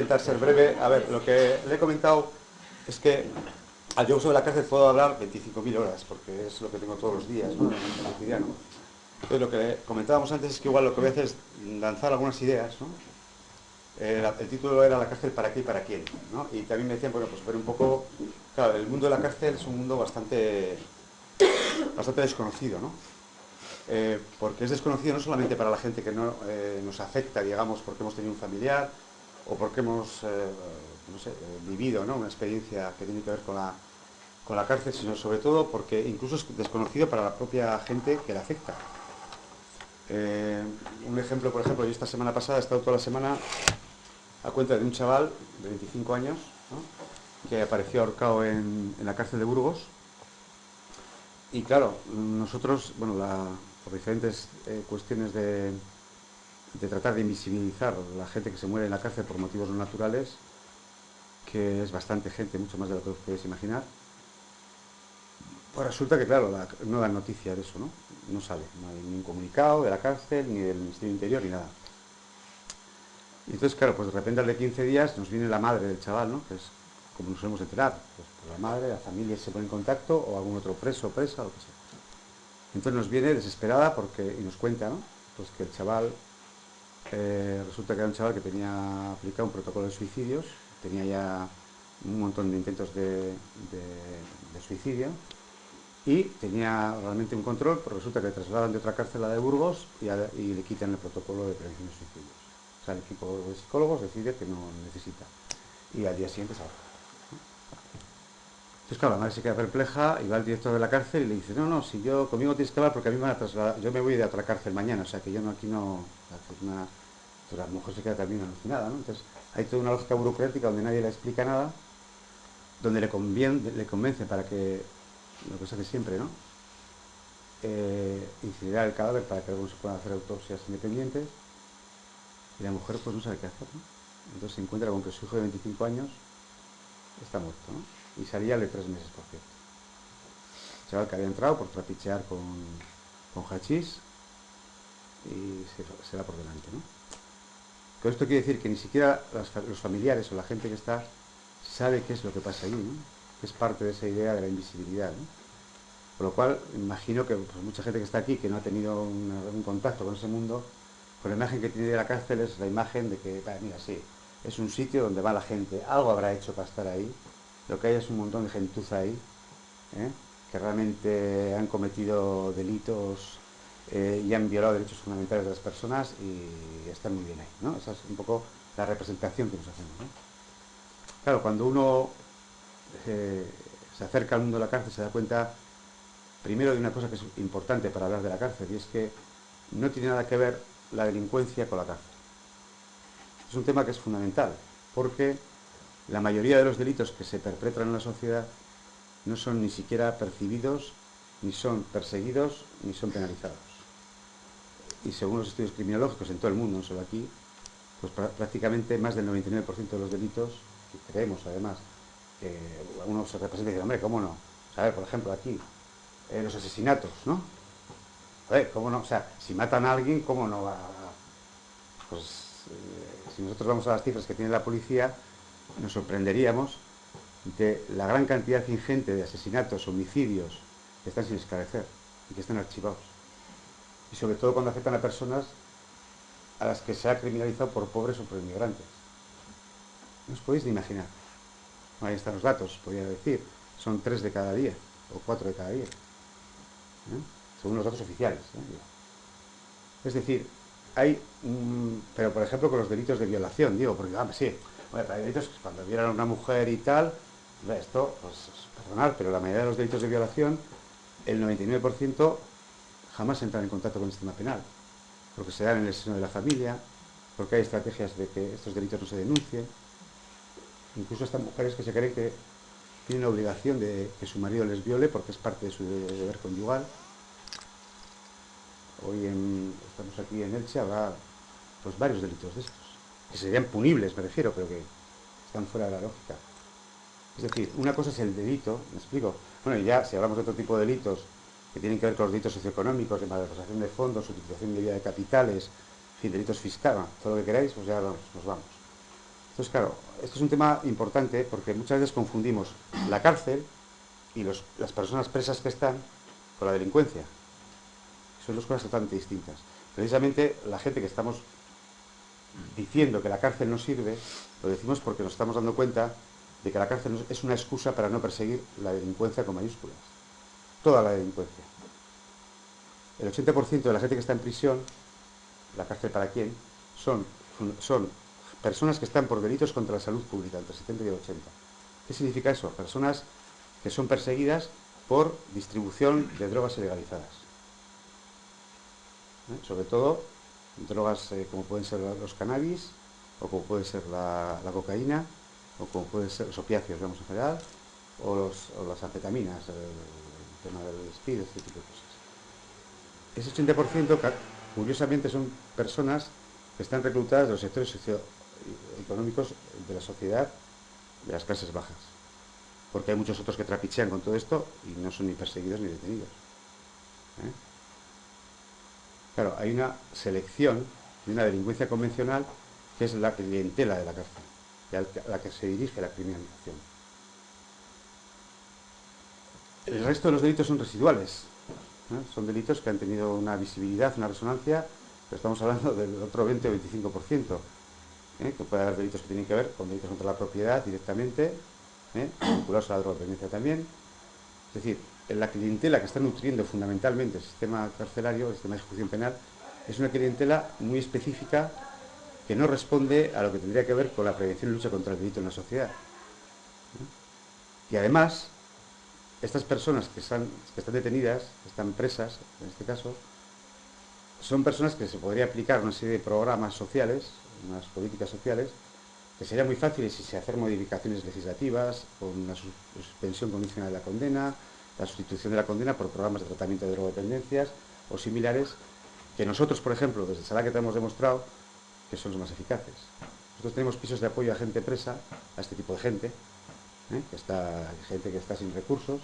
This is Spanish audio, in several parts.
intentar ser breve. A ver, lo que le he comentado es que al yo sobre la cárcel puedo hablar 25.000 horas, porque es lo que tengo todos los días, ¿no? En el cotidiano. Entonces, lo que comentábamos antes es que igual lo que voy a hacer es lanzar algunas ideas, ¿no? El título era La cárcel para qué y para quién, ¿no? Y también me decían, bueno, pues ver un poco, claro, el mundo de la cárcel es un mundo bastante desconocido, ¿no? Porque es desconocido no solamente para la gente que no nos afecta, digamos, porque hemos tenido un familiar o porque hemos, no sé, vivido, ¿no? Una experiencia que tiene que ver con la cárcel, sino sobre todo porque incluso es desconocido para la propia gente que le afecta. Un ejemplo, por ejemplo, yo esta semana pasada he estado toda la semana a cuenta de un chaval de 25 años, ¿no? Que apareció ahorcado en la cárcel de Burgos. Y claro, nosotros, bueno, por diferentes cuestiones de tratar de invisibilizar a la gente que se muere en la cárcel por motivos no naturales, que es bastante gente, mucho más de lo que os podéis imaginar, pues resulta que, claro, no dan noticia de eso, ¿no? No sale, no hay ningún comunicado de la cárcel, ni del Ministerio del Interior, ni nada. Y entonces, claro, pues de repente al de 15 días nos viene la madre del chaval, ¿no? Que es como nos solemos enterar. Pues la madre, la familia se pone en contacto, o algún otro preso o presa, o lo que sea. Entonces nos viene desesperada y nos cuenta, ¿no? Pues que el chaval, resulta que era un chaval que tenía aplicado un protocolo de suicidios, tenía ya un montón de intentos de suicidio y tenía realmente un control, pero resulta que le trasladan de otra cárcel a la de Burgos y le quitan el protocolo de prevención de suicidios. O sea, el equipo de psicólogos decide que no necesita. Y al día siguiente se ahorca. Entonces, claro, la madre se queda perpleja y va al director de la cárcel y le dice, no, no, si yo conmigo tienes que hablar porque a mí me van a trasladar, yo me voy de otra cárcel mañana, o sea que yo no aquí no... Pues la mujer se queda también alucinada, ¿no? Entonces hay toda una lógica burocrática donde nadie le explica nada, donde le convence para que, lo que se hace siempre, ¿no? Incinerar el cadáver para que luego se puedan hacer autopsias independientes y la mujer pues no sabe qué hacer, ¿no? Entonces se encuentra con que su hijo de 25 años está muerto, ¿no? Y salía de 3 meses, por cierto. El chaval que había entrado por trapichear con hachís y se va por delante, ¿no? Con esto quiere decir que ni siquiera los familiares o la gente que está sabe qué es lo que pasa allí, ¿no? Que es parte de esa idea de la invisibilidad, ¿no? Por lo cual, imagino que pues, mucha gente que está aquí, que no ha tenido un contacto con ese mundo, pues la imagen que tiene de la cárcel es la imagen de que, mira, sí, es un sitio donde va la gente, algo habrá hecho para estar ahí, lo que hay es un montón de gentuza ahí, ¿eh? Que realmente han cometido delitos y han violado derechos fundamentales de las personas y están muy bien ahí, ¿no? Esa es un poco la representación que nos hacemos, ¿no? Claro, cuando uno se acerca al mundo de la cárcel se da cuenta primero de una cosa que es importante para hablar de la cárcel y es que no tiene nada que ver la delincuencia con la cárcel. Es un tema que es fundamental porque la mayoría de los delitos que se perpetran en la sociedad no son ni siquiera percibidos, ni son perseguidos, ni son penalizados. Y según los estudios criminológicos en todo el mundo, no solo aquí, pues prácticamente más del 99% de los delitos, que creemos además, que uno se representa y dice, hombre, ¿cómo no? O sea, a ver, por ejemplo, aquí, los asesinatos, ¿no? A ver, ¿cómo no? O sea, si matan a alguien, ¿cómo no va a...? Pues si nosotros vamos a las cifras que tiene la policía, nos sorprenderíamos de la gran cantidad ingente de asesinatos, homicidios que están sin esclarecer y que están archivados. Y sobre todo cuando afectan a personas a las que se ha criminalizado por pobres o por inmigrantes. No os podéis ni imaginar. Ahí están los datos, podría decir. Son 3 de cada 10 o 4 de cada 10, ¿eh? Según los datos oficiales, ¿eh? Es decir, hay, pero por ejemplo con los delitos de violación, digo, porque sí, bueno, hay delitos que cuando violan a una mujer y tal, esto, pues perdonar, pero la mayoría de los delitos de violación, el 99% jamás entran en contacto con el sistema penal, porque se dan en el seno de la familia, porque hay estrategias de que estos delitos no se denuncien, incluso estas mujeres que se creen que tienen la obligación de que su marido les viole porque es parte de su deber conyugal. Estamos aquí en Elche, habrá pues varios delitos de estos, que serían punibles, me refiero, pero que están fuera de la lógica. Es decir, una cosa es el delito, ¿me explico? Bueno, y ya si hablamos de otro tipo de delitos que tienen que ver con los delitos socioeconómicos, de malversación de fondos, utilización indebida de capitales, en fin, delitos fiscales, todo lo que queráis, pues ya nos vamos. Entonces, claro, esto es un tema importante porque muchas veces confundimos la cárcel y las personas presas que están con la delincuencia. Son dos cosas totalmente distintas. Precisamente la gente que estamos diciendo que la cárcel no sirve, lo decimos porque nos estamos dando cuenta de que la cárcel es una excusa para no perseguir la delincuencia con mayúsculas. Toda la delincuencia. El 80% de la gente que está en prisión, la cárcel para quién, son personas que están por delitos contra la salud pública, entre el 70 y el 80. ¿Qué significa eso? Personas que son perseguidas por distribución de drogas ilegalizadas. Sobre todo drogas como pueden ser los cannabis, o como puede ser la cocaína, o como pueden ser los opiáceos, digamos, en general, o las anfetaminas, el tema del speed, este tipo de cosas. Ese 80%, curiosamente, son personas que están reclutadas de los sectores socioeconómicos de la sociedad, de las clases bajas. Porque hay muchos otros que trapichean con todo esto y no son ni perseguidos ni detenidos. ¿Eh? Claro, hay una selección de una delincuencia convencional que es la clientela de la cárcel, a la que se dirige la criminalización. El resto de los delitos son residuales. Son delitos que han tenido una visibilidad, una resonancia, pero estamos hablando del otro 20 o 25%. Que puede haber delitos que tienen que ver con delitos contra la propiedad directamente, vinculados a la drogodependencia también. Es decir, la clientela que está nutriendo fundamentalmente el sistema carcelario, el sistema de ejecución penal, es una clientela muy específica que no responde a lo que tendría que ver con la prevención y lucha contra el delito en la sociedad. Y además, estas personas que están detenidas, que están presas, en este caso, son personas que se podría aplicar una serie de programas sociales, unas políticas sociales, que serían muy fáciles si se hacen modificaciones legislativas, con una suspensión condicional de la condena, la sustitución de la condena por programas de tratamiento de drogodependencias o similares, que nosotros, por ejemplo, desde Salaqueta hemos demostrado que son los más eficaces. Nosotros tenemos pisos de apoyo a gente presa, a este tipo de gente, gente que está sin recursos,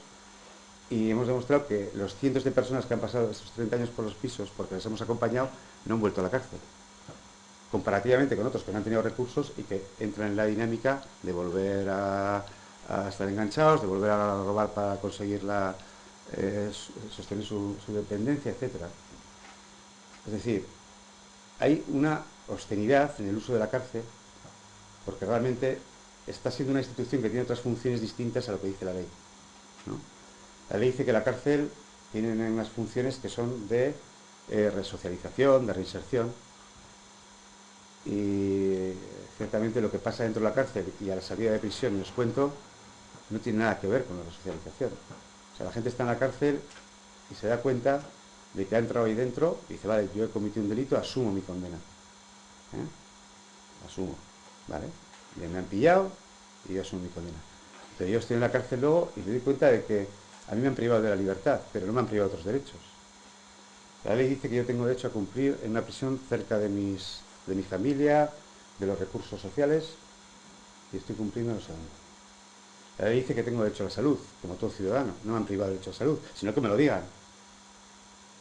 y hemos demostrado que los cientos de personas que han pasado estos 30 años por los pisos porque les hemos acompañado no han vuelto a la cárcel, comparativamente con otros que no han tenido recursos y que entran en la dinámica de volver a estar enganchados, de volver a robar para conseguir sostener su dependencia, etc. Es decir, hay una obscenidad en el uso de la cárcel porque realmente está siendo una institución que tiene otras funciones distintas a lo que dice la ley, ¿no? La ley dice que la cárcel tiene unas funciones que son de resocialización, de reinserción, y ciertamente lo que pasa dentro de la cárcel y a la salida de prisión, y os cuento, no tiene nada que ver con la resocialización. O sea, la gente está en la cárcel y se da cuenta de que ha entrado ahí dentro y dice, vale, yo he cometido un delito, asumo mi condena. Asumo, ¿vale? Ya me han pillado y yo asumo mi condena. Pero yo estoy en la cárcel luego y me doy cuenta de que a mí me han privado de la libertad, pero no me han privado de otros derechos. La ley dice que yo tengo derecho a cumplir en una prisión cerca de mi familia, de los recursos sociales, y estoy cumpliendo no sé dónde. La ley dice que tengo derecho a la salud, como todo ciudadano. No me han privado del derecho a la salud, sino que me lo digan.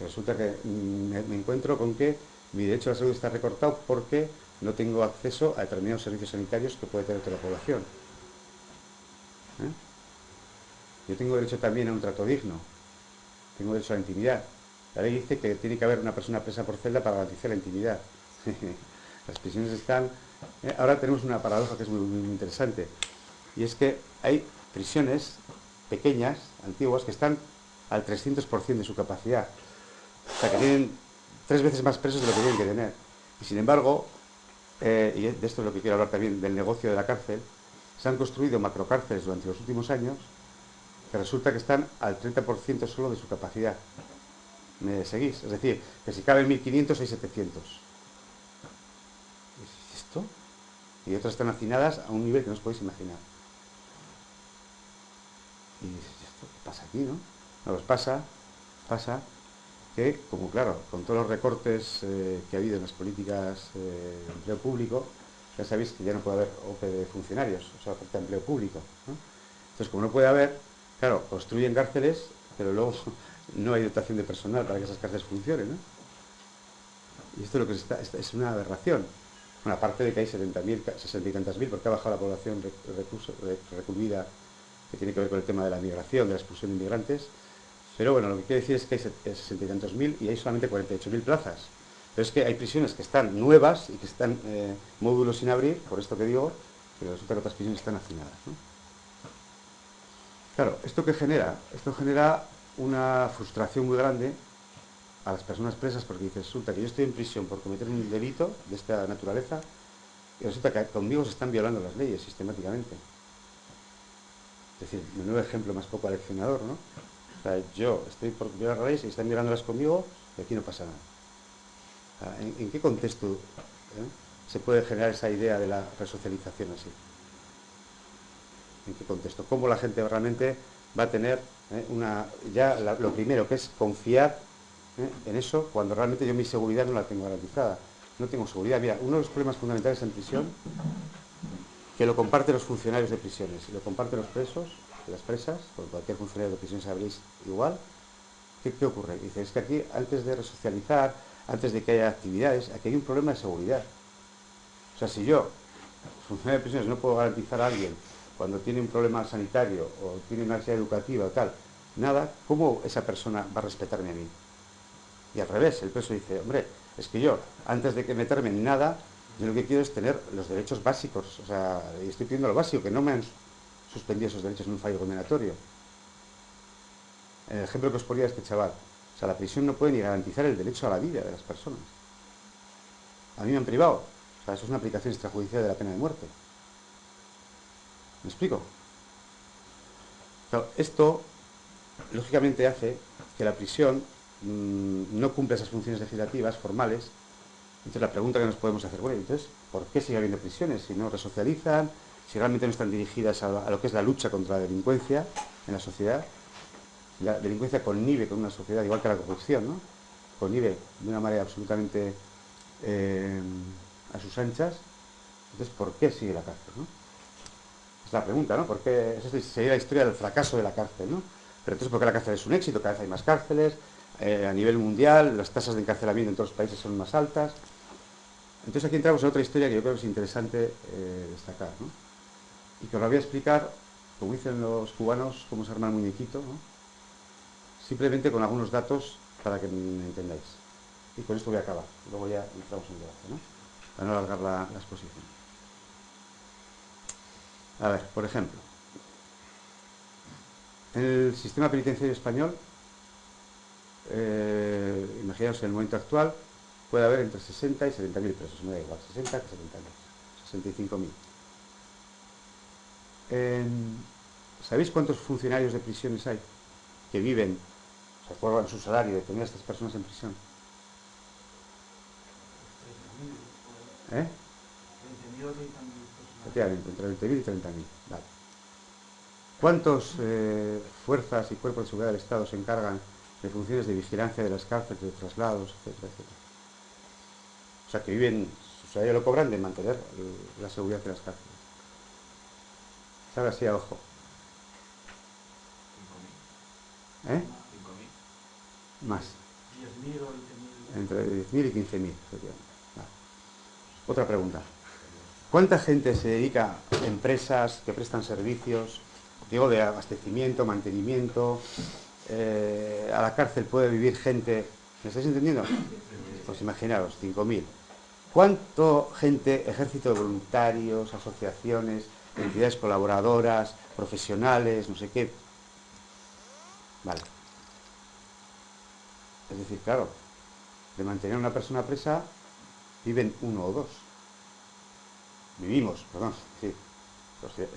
Y resulta que me encuentro con que mi derecho a la salud está recortado porque no tengo acceso a determinados servicios sanitarios que puede tener toda la población. Yo tengo derecho también a un trato digno. Tengo derecho a la intimidad. La ley dice que tiene que haber una persona presa por celda para garantizar la intimidad. Las prisiones están... ahora tenemos una paradoja que es muy interesante. Y es que hay prisiones pequeñas, antiguas, que están al 300% de su capacidad. O sea, que tienen 3 veces más presos de lo que tienen que tener. Y sin embargo, y de esto es lo que quiero hablar también, del negocio de la cárcel, se han construido macrocárceles durante los últimos años que resulta que están al 30% solo de su capacidad. ¿Me seguís? Es decir, que si caben 1500 hay 700. ¿Es esto? Y otras están hacinadas a un nivel que no os podéis imaginar. Y dices, ¿esto qué pasa aquí, no? No, pues pasa que, como claro, con todos los recortes que ha habido en las políticas de empleo público, ya sabéis que ya no puede haber OPE de funcionarios, o sea, oferta de empleo público, ¿no? Entonces, como no puede haber, claro, construyen cárceles, pero luego no hay dotación de personal para que esas cárceles funcionen, ¿no? Y esto es lo que es una aberración. Bueno, aparte de que hay 70.000, 60 y tantas mil, porque ha bajado la población recluida, que tiene que ver con el tema de la migración, de la expulsión de inmigrantes. Pero bueno, lo que quiero decir es que hay 60 y tantos mil y hay solamente 48.000 plazas. Pero es que hay prisiones que están nuevas y que están módulos sin abrir, por esto que digo, pero resulta que otras prisiones están hacinadas, ¿no? Claro, ¿esto qué genera? Esto genera una frustración muy grande a las personas presas porque dice, resulta que yo estoy en prisión por cometer un delito de esta naturaleza y resulta que conmigo se están violando las leyes sistemáticamente. Es decir, menudo ejemplo más poco aleccionador, ¿no? O sea, yo estoy por violar las leyes y están violándolas conmigo y aquí no pasa nada. O sea, ¿en qué contexto se puede generar esa idea de la resocialización así? ¿En qué contexto? ¿Cómo la gente realmente va a tener lo primero que es confiar en eso cuando realmente yo mi seguridad no la tengo garantizada? No tengo seguridad. Mira, uno de los problemas fundamentales en prisión, que lo comparten los funcionarios de prisiones, y lo comparten los presos, las presas, por cualquier funcionario de prisiones sabréis igual. ¿Qué ocurre? Dice, es que aquí, antes de resocializar, antes de que haya actividades, aquí hay un problema de seguridad. O sea, si yo, funcionario de prisiones, no puedo garantizar a alguien cuando tiene un problema sanitario o tiene una necesidad educativa o tal, nada, ¿cómo esa persona va a respetarme a mí? Y al revés, el preso dice, hombre, es que yo, antes de que meterme en nada, yo lo que quiero es tener los derechos básicos. O sea, estoy pidiendo lo básico, que no me han suspendido esos derechos en un fallo condenatorio. En el ejemplo que os ponía este chaval, o sea, la prisión no puede ni garantizar el derecho a la vida de las personas. A mí me han privado. O sea, eso es una aplicación extrajudicial de la pena de muerte. ¿Me explico? Claro, esto, lógicamente, hace que la prisión no cumpla esas funciones legislativas formales. Entonces, la pregunta que nos podemos hacer, bueno, entonces, ¿por qué sigue habiendo prisiones? Si no resocializan, si realmente no están dirigidas a lo que es la lucha contra la delincuencia en la sociedad. La delincuencia connive con una sociedad, igual que la corrupción, ¿no? Connive de una manera absolutamente a sus anchas. Entonces, ¿por qué sigue la cárcel, no? Es la pregunta, ¿no? ¿Por qué? Esa sería la historia del fracaso de la cárcel, ¿no? Pero entonces, ¿por qué la cárcel es un éxito? Cada vez hay más cárceles, a nivel mundial, las tasas de encarcelamiento en todos los países son más altas. Entonces aquí entramos en otra historia que yo creo que es interesante destacar, ¿no? Y que os la voy a explicar, como dicen los cubanos, cómo se arma el muñequito, ¿no? Simplemente con algunos datos para que me entendáis. Y con esto voy a acabar. Luego ya entramos en debate, ¿no? Para no alargar la exposición. A ver, por ejemplo, en el sistema penitenciario español, imaginaos en el momento actual, puede haber entre 60 y 70.000 presos, me da igual, 60 que 70.000, 65.000. ¿Sabéis cuántos funcionarios de prisiones hay que viven, o sea, cobran su salario de tener a estas personas en prisión? ¿Eh? 20.000 o 30.000 Efectivamente, entre 20.000 y 30.000. Vale. ¿Cuántas fuerzas y cuerpos de seguridad del Estado se encargan de funciones de vigilancia de las cárceles, de traslados, etcétera, etcétera? O sea, que viven, o sea, ellos lo cobran de mantener la seguridad de las cárceles. ¿Sabe así a ojo? 5.000. ¿Eh? 5.000. Más. 10.000 o 20.000. Entre 10.000 y 15.000, efectivamente. Vale. Otra pregunta. ¿Cuánta gente se dedica a empresas que prestan servicios, digo, de abastecimiento, mantenimiento? A la cárcel puede vivir gente, ¿me estáis entendiendo? Pues imaginaros, 5.000. ¿Cuánto gente, ejército de voluntarios, asociaciones, entidades colaboradoras, profesionales, no sé qué? Vale. Es decir, claro, de mantener a una persona presa viven uno o dos. Vivimos, perdón, sí.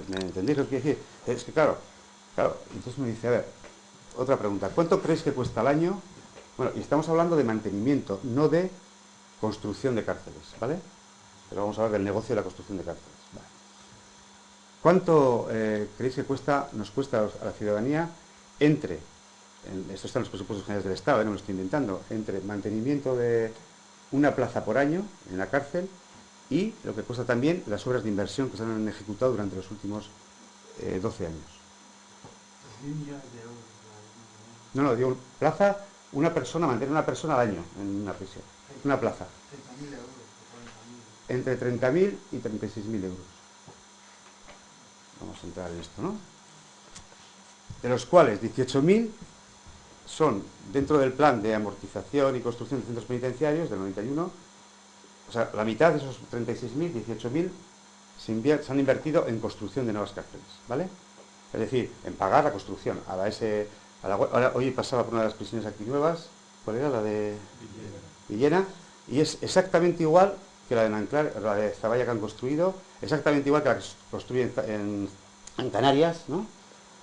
¿Me entendéis lo que quiero decir? Es que claro, entonces me dice, a ver, otra pregunta, ¿cuánto creéis que cuesta al año? Bueno, y estamos hablando de mantenimiento, no de construcción de cárceles, ¿vale? Pero vamos a hablar del negocio de la construcción de cárceles. Vale. ¿Cuánto creéis que nos cuesta a la ciudadanía esto está en los presupuestos generales del Estado, no me lo estoy inventando, entre mantenimiento de una plaza por año en la cárcel y lo que cuesta también las obras de inversión que se han ejecutado durante los últimos 12 años? 2.000 millones de euros. No, digo, plaza, mantener una persona al año en una prisión. Una plaza. 30.000 euros o 40.000. entre 30.000 y 36.000 euros. Vamos a entrar en esto, ¿no? De los cuales 18.000 son dentro del plan de amortización y construcción de centros penitenciarios del 91. O sea, la mitad de esos 36.000, 18.000 se han invertido en construcción de nuevas cárceles, ¿vale? Es decir, en pagar la construcción. Ahora, hoy pasaba por una de las prisiones aquí nuevas. ¿Cuál era? La de Villena. Y es exactamente igual que la de Nanclar, la de Zaballa que han construido, exactamente igual que la que construyen en Canarias, ¿no?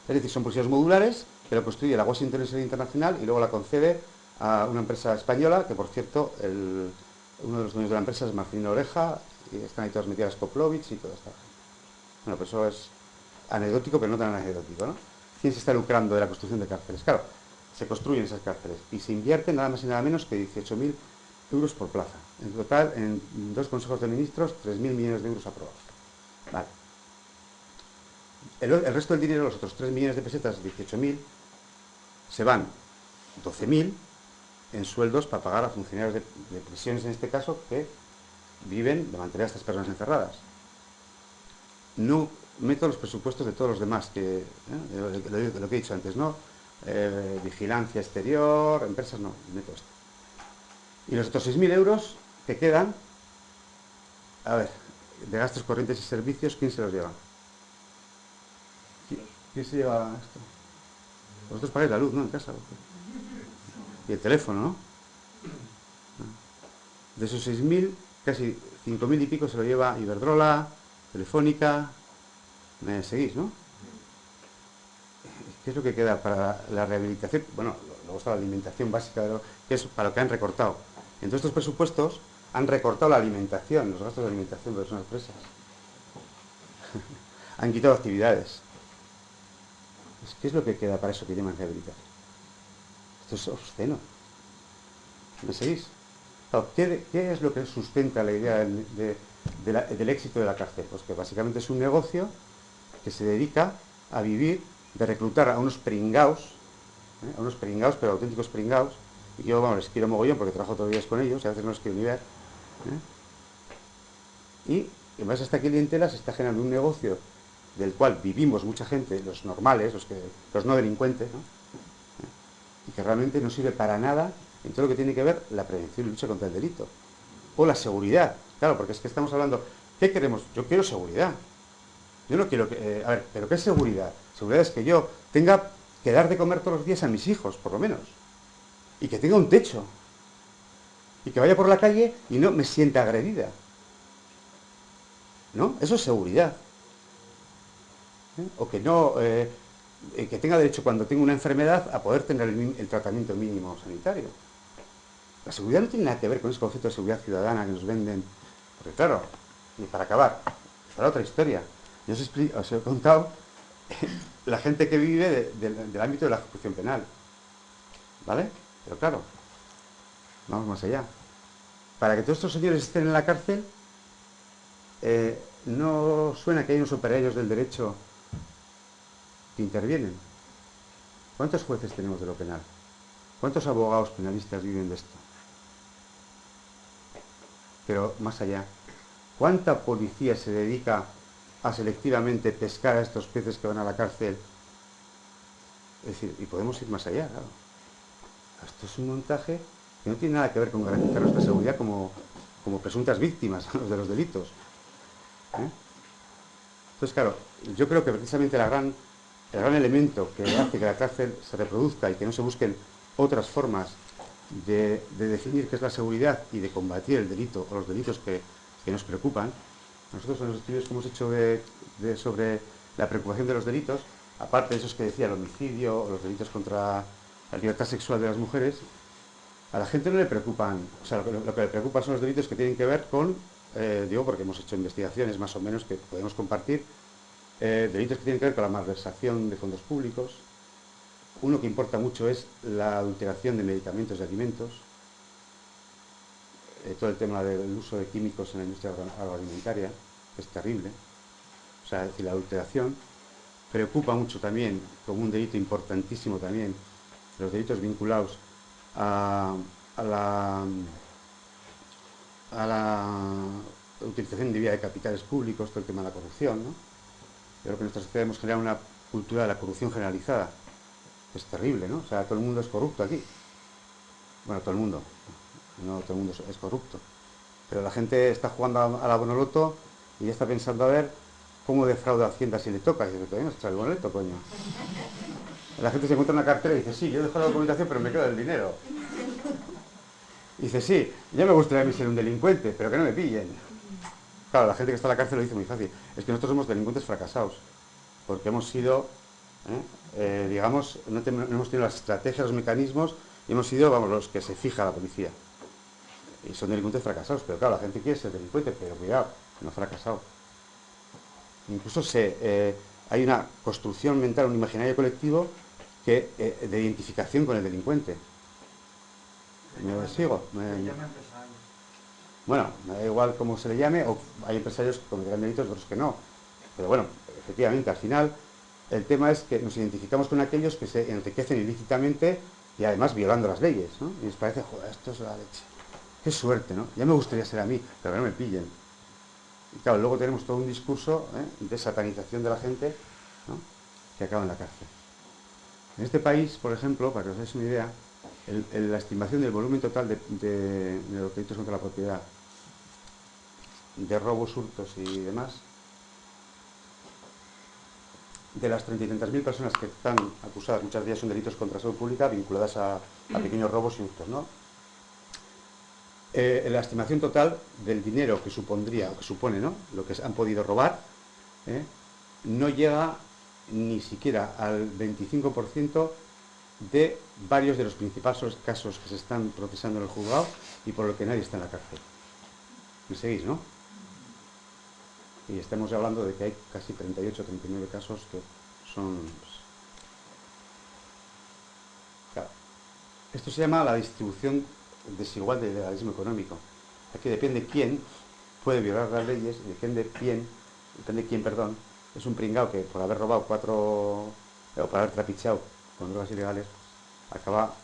Es decir, son prisiones modulares que lo construye la Washington University Internacional y luego la concede a una empresa española, que por cierto, uno de los dueños de la empresa es Marcelino Oreja, y están ahí todas metidas Koplovich y toda esta gente. Bueno, pues eso es anecdótico, pero no tan anecdótico, ¿no? ¿Quién se está lucrando de la construcción de cárceles? Claro, se construyen esas cárceles y se invierten nada más y nada menos que 18.000 euros por plaza. En total, en 2 consejos de ministros, 3.000 millones de euros aprobados. Vale. El resto del dinero, los otros 3 millones de pesetas, 18.000, se van 12.000 en sueldos para pagar a funcionarios de prisiones, en este caso, que viven de mantener a estas personas encerradas. No meto los presupuestos de todos los demás, lo que he dicho antes, ¿no? Vigilancia exterior, empresas, no, meto esto. Y los otros 6.000 euros que quedan, a ver, de gastos corrientes y servicios, ¿quién se los lleva? ¿Quién se lleva esto? Vosotros pagáis la luz, ¿no? En casa. Y el teléfono, ¿no? De esos 6.000, casi 5.000 y pico se lo lleva Iberdrola, Telefónica. ¿Me seguís, no? ¿Qué es lo que queda para la rehabilitación? Bueno, luego está la alimentación básica, que es para lo que han recortado. En todos estos presupuestos han recortado la alimentación, los gastos de alimentación de personas presas. Han quitado actividades. ¿Qué es lo que queda para eso que llaman rehabilitación? Esto es obsceno. ¿Me seguís? ¿Qué es lo que sustenta la idea del éxito de la cárcel? Pues que básicamente es un negocio que se dedica a vivir de reclutar a unos pringaos, pero auténticos pringaos, y yo, bueno, les quiero mogollón porque trabajo todos los días con ellos y a veces no los quiero ni ver, y en base a esta clientela se está generando un negocio del cual vivimos mucha gente, los normales, los no delincuentes, ¿no? Y que realmente no sirve para nada en todo lo que tiene que ver la prevención y lucha contra el delito. O la seguridad, claro, porque es que estamos hablando, ¿qué queremos? Yo quiero seguridad. Yo no quiero que... a ver, ¿pero qué es seguridad? Seguridad es que yo tenga que dar de comer todos los días a mis hijos, por lo menos. Y que tenga un techo. Y que vaya por la calle y no me sienta agredida. ¿No? Eso es seguridad. O que no... que tenga derecho cuando tenga una enfermedad a poder tener el tratamiento mínimo sanitario. La seguridad no tiene nada que ver con ese concepto de seguridad ciudadana que nos venden. Porque claro, y para acabar, para otra historia. Yo os he contado la gente que vive del ámbito de la ejecución penal. ¿Vale? Pero claro, vamos más allá. Para que todos estos señores estén en la cárcel, no suena que hay unos operarios del derecho que intervienen. ¿Cuántos jueces tenemos de lo penal? ¿Cuántos abogados penalistas viven de esto? Pero más allá, ¿cuánta policía se dedica a selectivamente pescar a estos peces que van a la cárcel? Es decir, y podemos ir más allá, claro. Esto es un montaje que no tiene nada que ver con garantizar nuestra seguridad como presuntas víctimas de los delitos. Entonces, claro, yo creo que precisamente el gran elemento que hace que la cárcel se reproduzca y que no se busquen otras formas de definir qué es la seguridad y de combatir el delito o los delitos que nos preocupan. Nosotros en los estudios que hemos hecho sobre la preocupación de los delitos, aparte de esos que decía el homicidio o los delitos contra la libertad sexual de las mujeres, a la gente no le preocupan, o sea, lo que le preocupa son los delitos que tienen que ver con, digo porque hemos hecho investigaciones más o menos que podemos compartir, delitos que tienen que ver con la malversación de fondos públicos. Uno que importa mucho es la adulteración de medicamentos y alimentos, todo el tema del uso de químicos en la industria agroalimentaria, que es terrible. O sea, es decir, la adulteración preocupa mucho también, como un delito importantísimo también, los delitos vinculados a la utilización indebida de capitales públicos, todo el tema de la corrupción, ¿no? Yo creo que en nuestra sociedad hemos generado una cultura de la corrupción generalizada. Es terrible, ¿no? O sea, todo el mundo es corrupto aquí. Bueno, todo el mundo. No todo el mundo es corrupto. Pero la gente está jugando a la Bonoloto y ya está pensando a ver cómo defrauda a Hacienda si le toca. Y dice, todavía no está el boleto, coño. La gente se encuentra en una cartera y dice, sí, yo dejo la documentación, pero me quedo el dinero. Y dice, sí, ya me gustaría a mí ser un delincuente, pero que no me pillen. Claro, la gente que está en la cárcel lo dice muy fácil. Es que nosotros somos delincuentes fracasados, porque hemos sido, digamos, no hemos tenido las estrategias, los mecanismos, y hemos sido, vamos, los que se fija la policía. Y son delincuentes fracasados, pero claro, la gente quiere ser delincuente, pero cuidado, no fracasado. Incluso hay una construcción mental, un imaginario colectivo de identificación con el delincuente. ¿Me sigo? Bueno, me da igual cómo se le llame, o hay empresarios que cometerán delitos, otros que no. Pero bueno, efectivamente, al final, el tema es que nos identificamos con aquellos que se enriquecen ilícitamente y además violando las leyes, ¿no? Y nos parece, joder, esto es la leche. Qué suerte, ¿no? Ya me gustaría ser a mí, pero que no me pillen. Y claro, luego tenemos todo un discurso de satanización de la gente, ¿no? Que acaba en la cárcel. En este país, por ejemplo, para que os hagáis una idea, la estimación del volumen total de los delitos contra la propiedad, de robos, hurtos y demás, de las 30 y tantas mil personas que están acusadas, muchas de ellas son delitos contra la salud pública vinculadas a pequeños robos y hurtos, ¿no? La estimación total del dinero que supondría, o que supone, ¿no?, lo que han podido robar, no llega ni siquiera al 25% de varios de los principales casos que se están procesando en el juzgado y por lo que nadie está en la cárcel. ¿Me seguís, no? Y estamos hablando de que hay casi 38 o 39 casos que son... Claro. Esto se llama la distribución desigual del legalismo económico. Aquí depende quién puede violar las leyes y depende quién, perdón, es un pringao que por haber robado o por haber trapicheado con drogas ilegales, acaba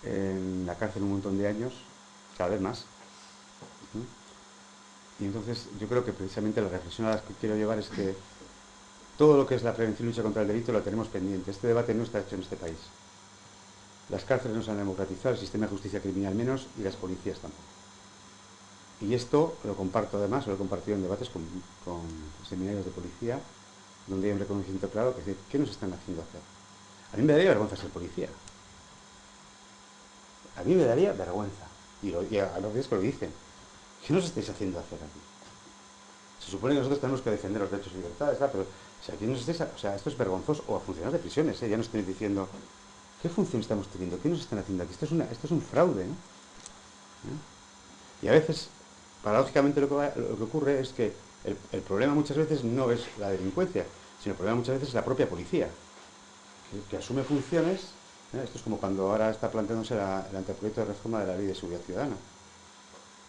en la cárcel un montón de años, cada vez más. Y entonces yo creo que precisamente la reflexión a la que quiero llevar es que todo lo que es la prevención y lucha contra el delito lo tenemos pendiente. Este debate no está hecho en este país. Las cárceles no se han democratizado, el sistema de justicia criminal menos y las policías tampoco. Y esto lo comparto además, lo he compartido en debates con seminarios de policía, donde hay un reconocimiento claro que es decir, ¿qué nos están haciendo hacer? A mí me daría vergüenza ser policía. A mí me daría vergüenza. Y a los días que lo dicen. ¿Qué nos estáis haciendo hacer aquí? Se supone que nosotros tenemos que defender los derechos y libertades, ¿verdad? Pero si aquí nos estáis, o sea, esto es vergonzoso. O a funcionarios de prisiones, ya nos estáis diciendo, ¿qué función estamos teniendo? ¿Qué nos están haciendo aquí? Esto es un fraude, ¿no? Y a veces, paradójicamente, lo que ocurre es que el problema muchas veces no es la delincuencia, sino el problema muchas veces es la propia policía, que asume funciones. Esto es como cuando ahora está planteándose el anteproyecto de reforma de la Ley de Seguridad Ciudadana.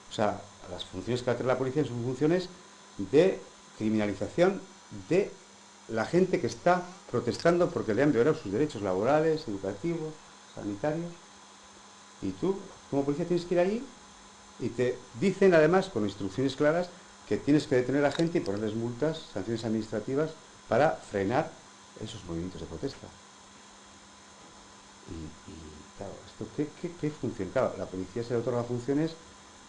O sea, las funciones que va a tener la policía son funciones de criminalización de la gente que está protestando porque le han violado sus derechos laborales, educativos, sanitarios. Y tú, como policía, tienes que ir allí y te dicen, además, con instrucciones claras, que tienes que detener a la gente y ponerles multas, sanciones administrativas, para frenar esos movimientos de protesta. Y claro, ¿qué función? Claro, la policía se le otorga funciones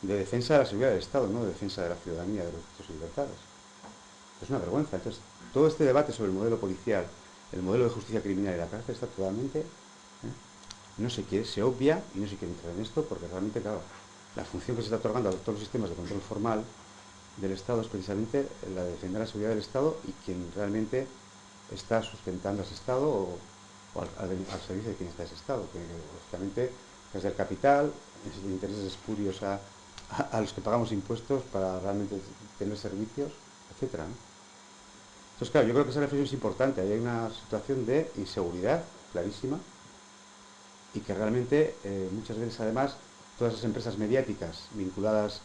de defensa de la seguridad del Estado, no de defensa de la ciudadanía, de los derechos y libertades. Es una vergüenza. Entonces, todo este debate sobre el modelo policial, el modelo de justicia criminal y la cárcel está totalmente... no se quiere, se obvia y no se quiere entrar en esto porque realmente, claro, la función que se está otorgando a todos los sistemas de control formal del Estado es precisamente la de defender la seguridad del Estado y quien realmente está sustentando a ese Estado o al servicio de quien está ese Estado, que lógicamente es del capital, es de intereses espurios a los que pagamos impuestos para realmente tener servicios, etcétera, ¿no? Entonces, claro, yo creo que esa reflexión es importante. Ahí hay una situación de inseguridad clarísima y que realmente muchas veces, además, todas esas empresas mediáticas vinculadas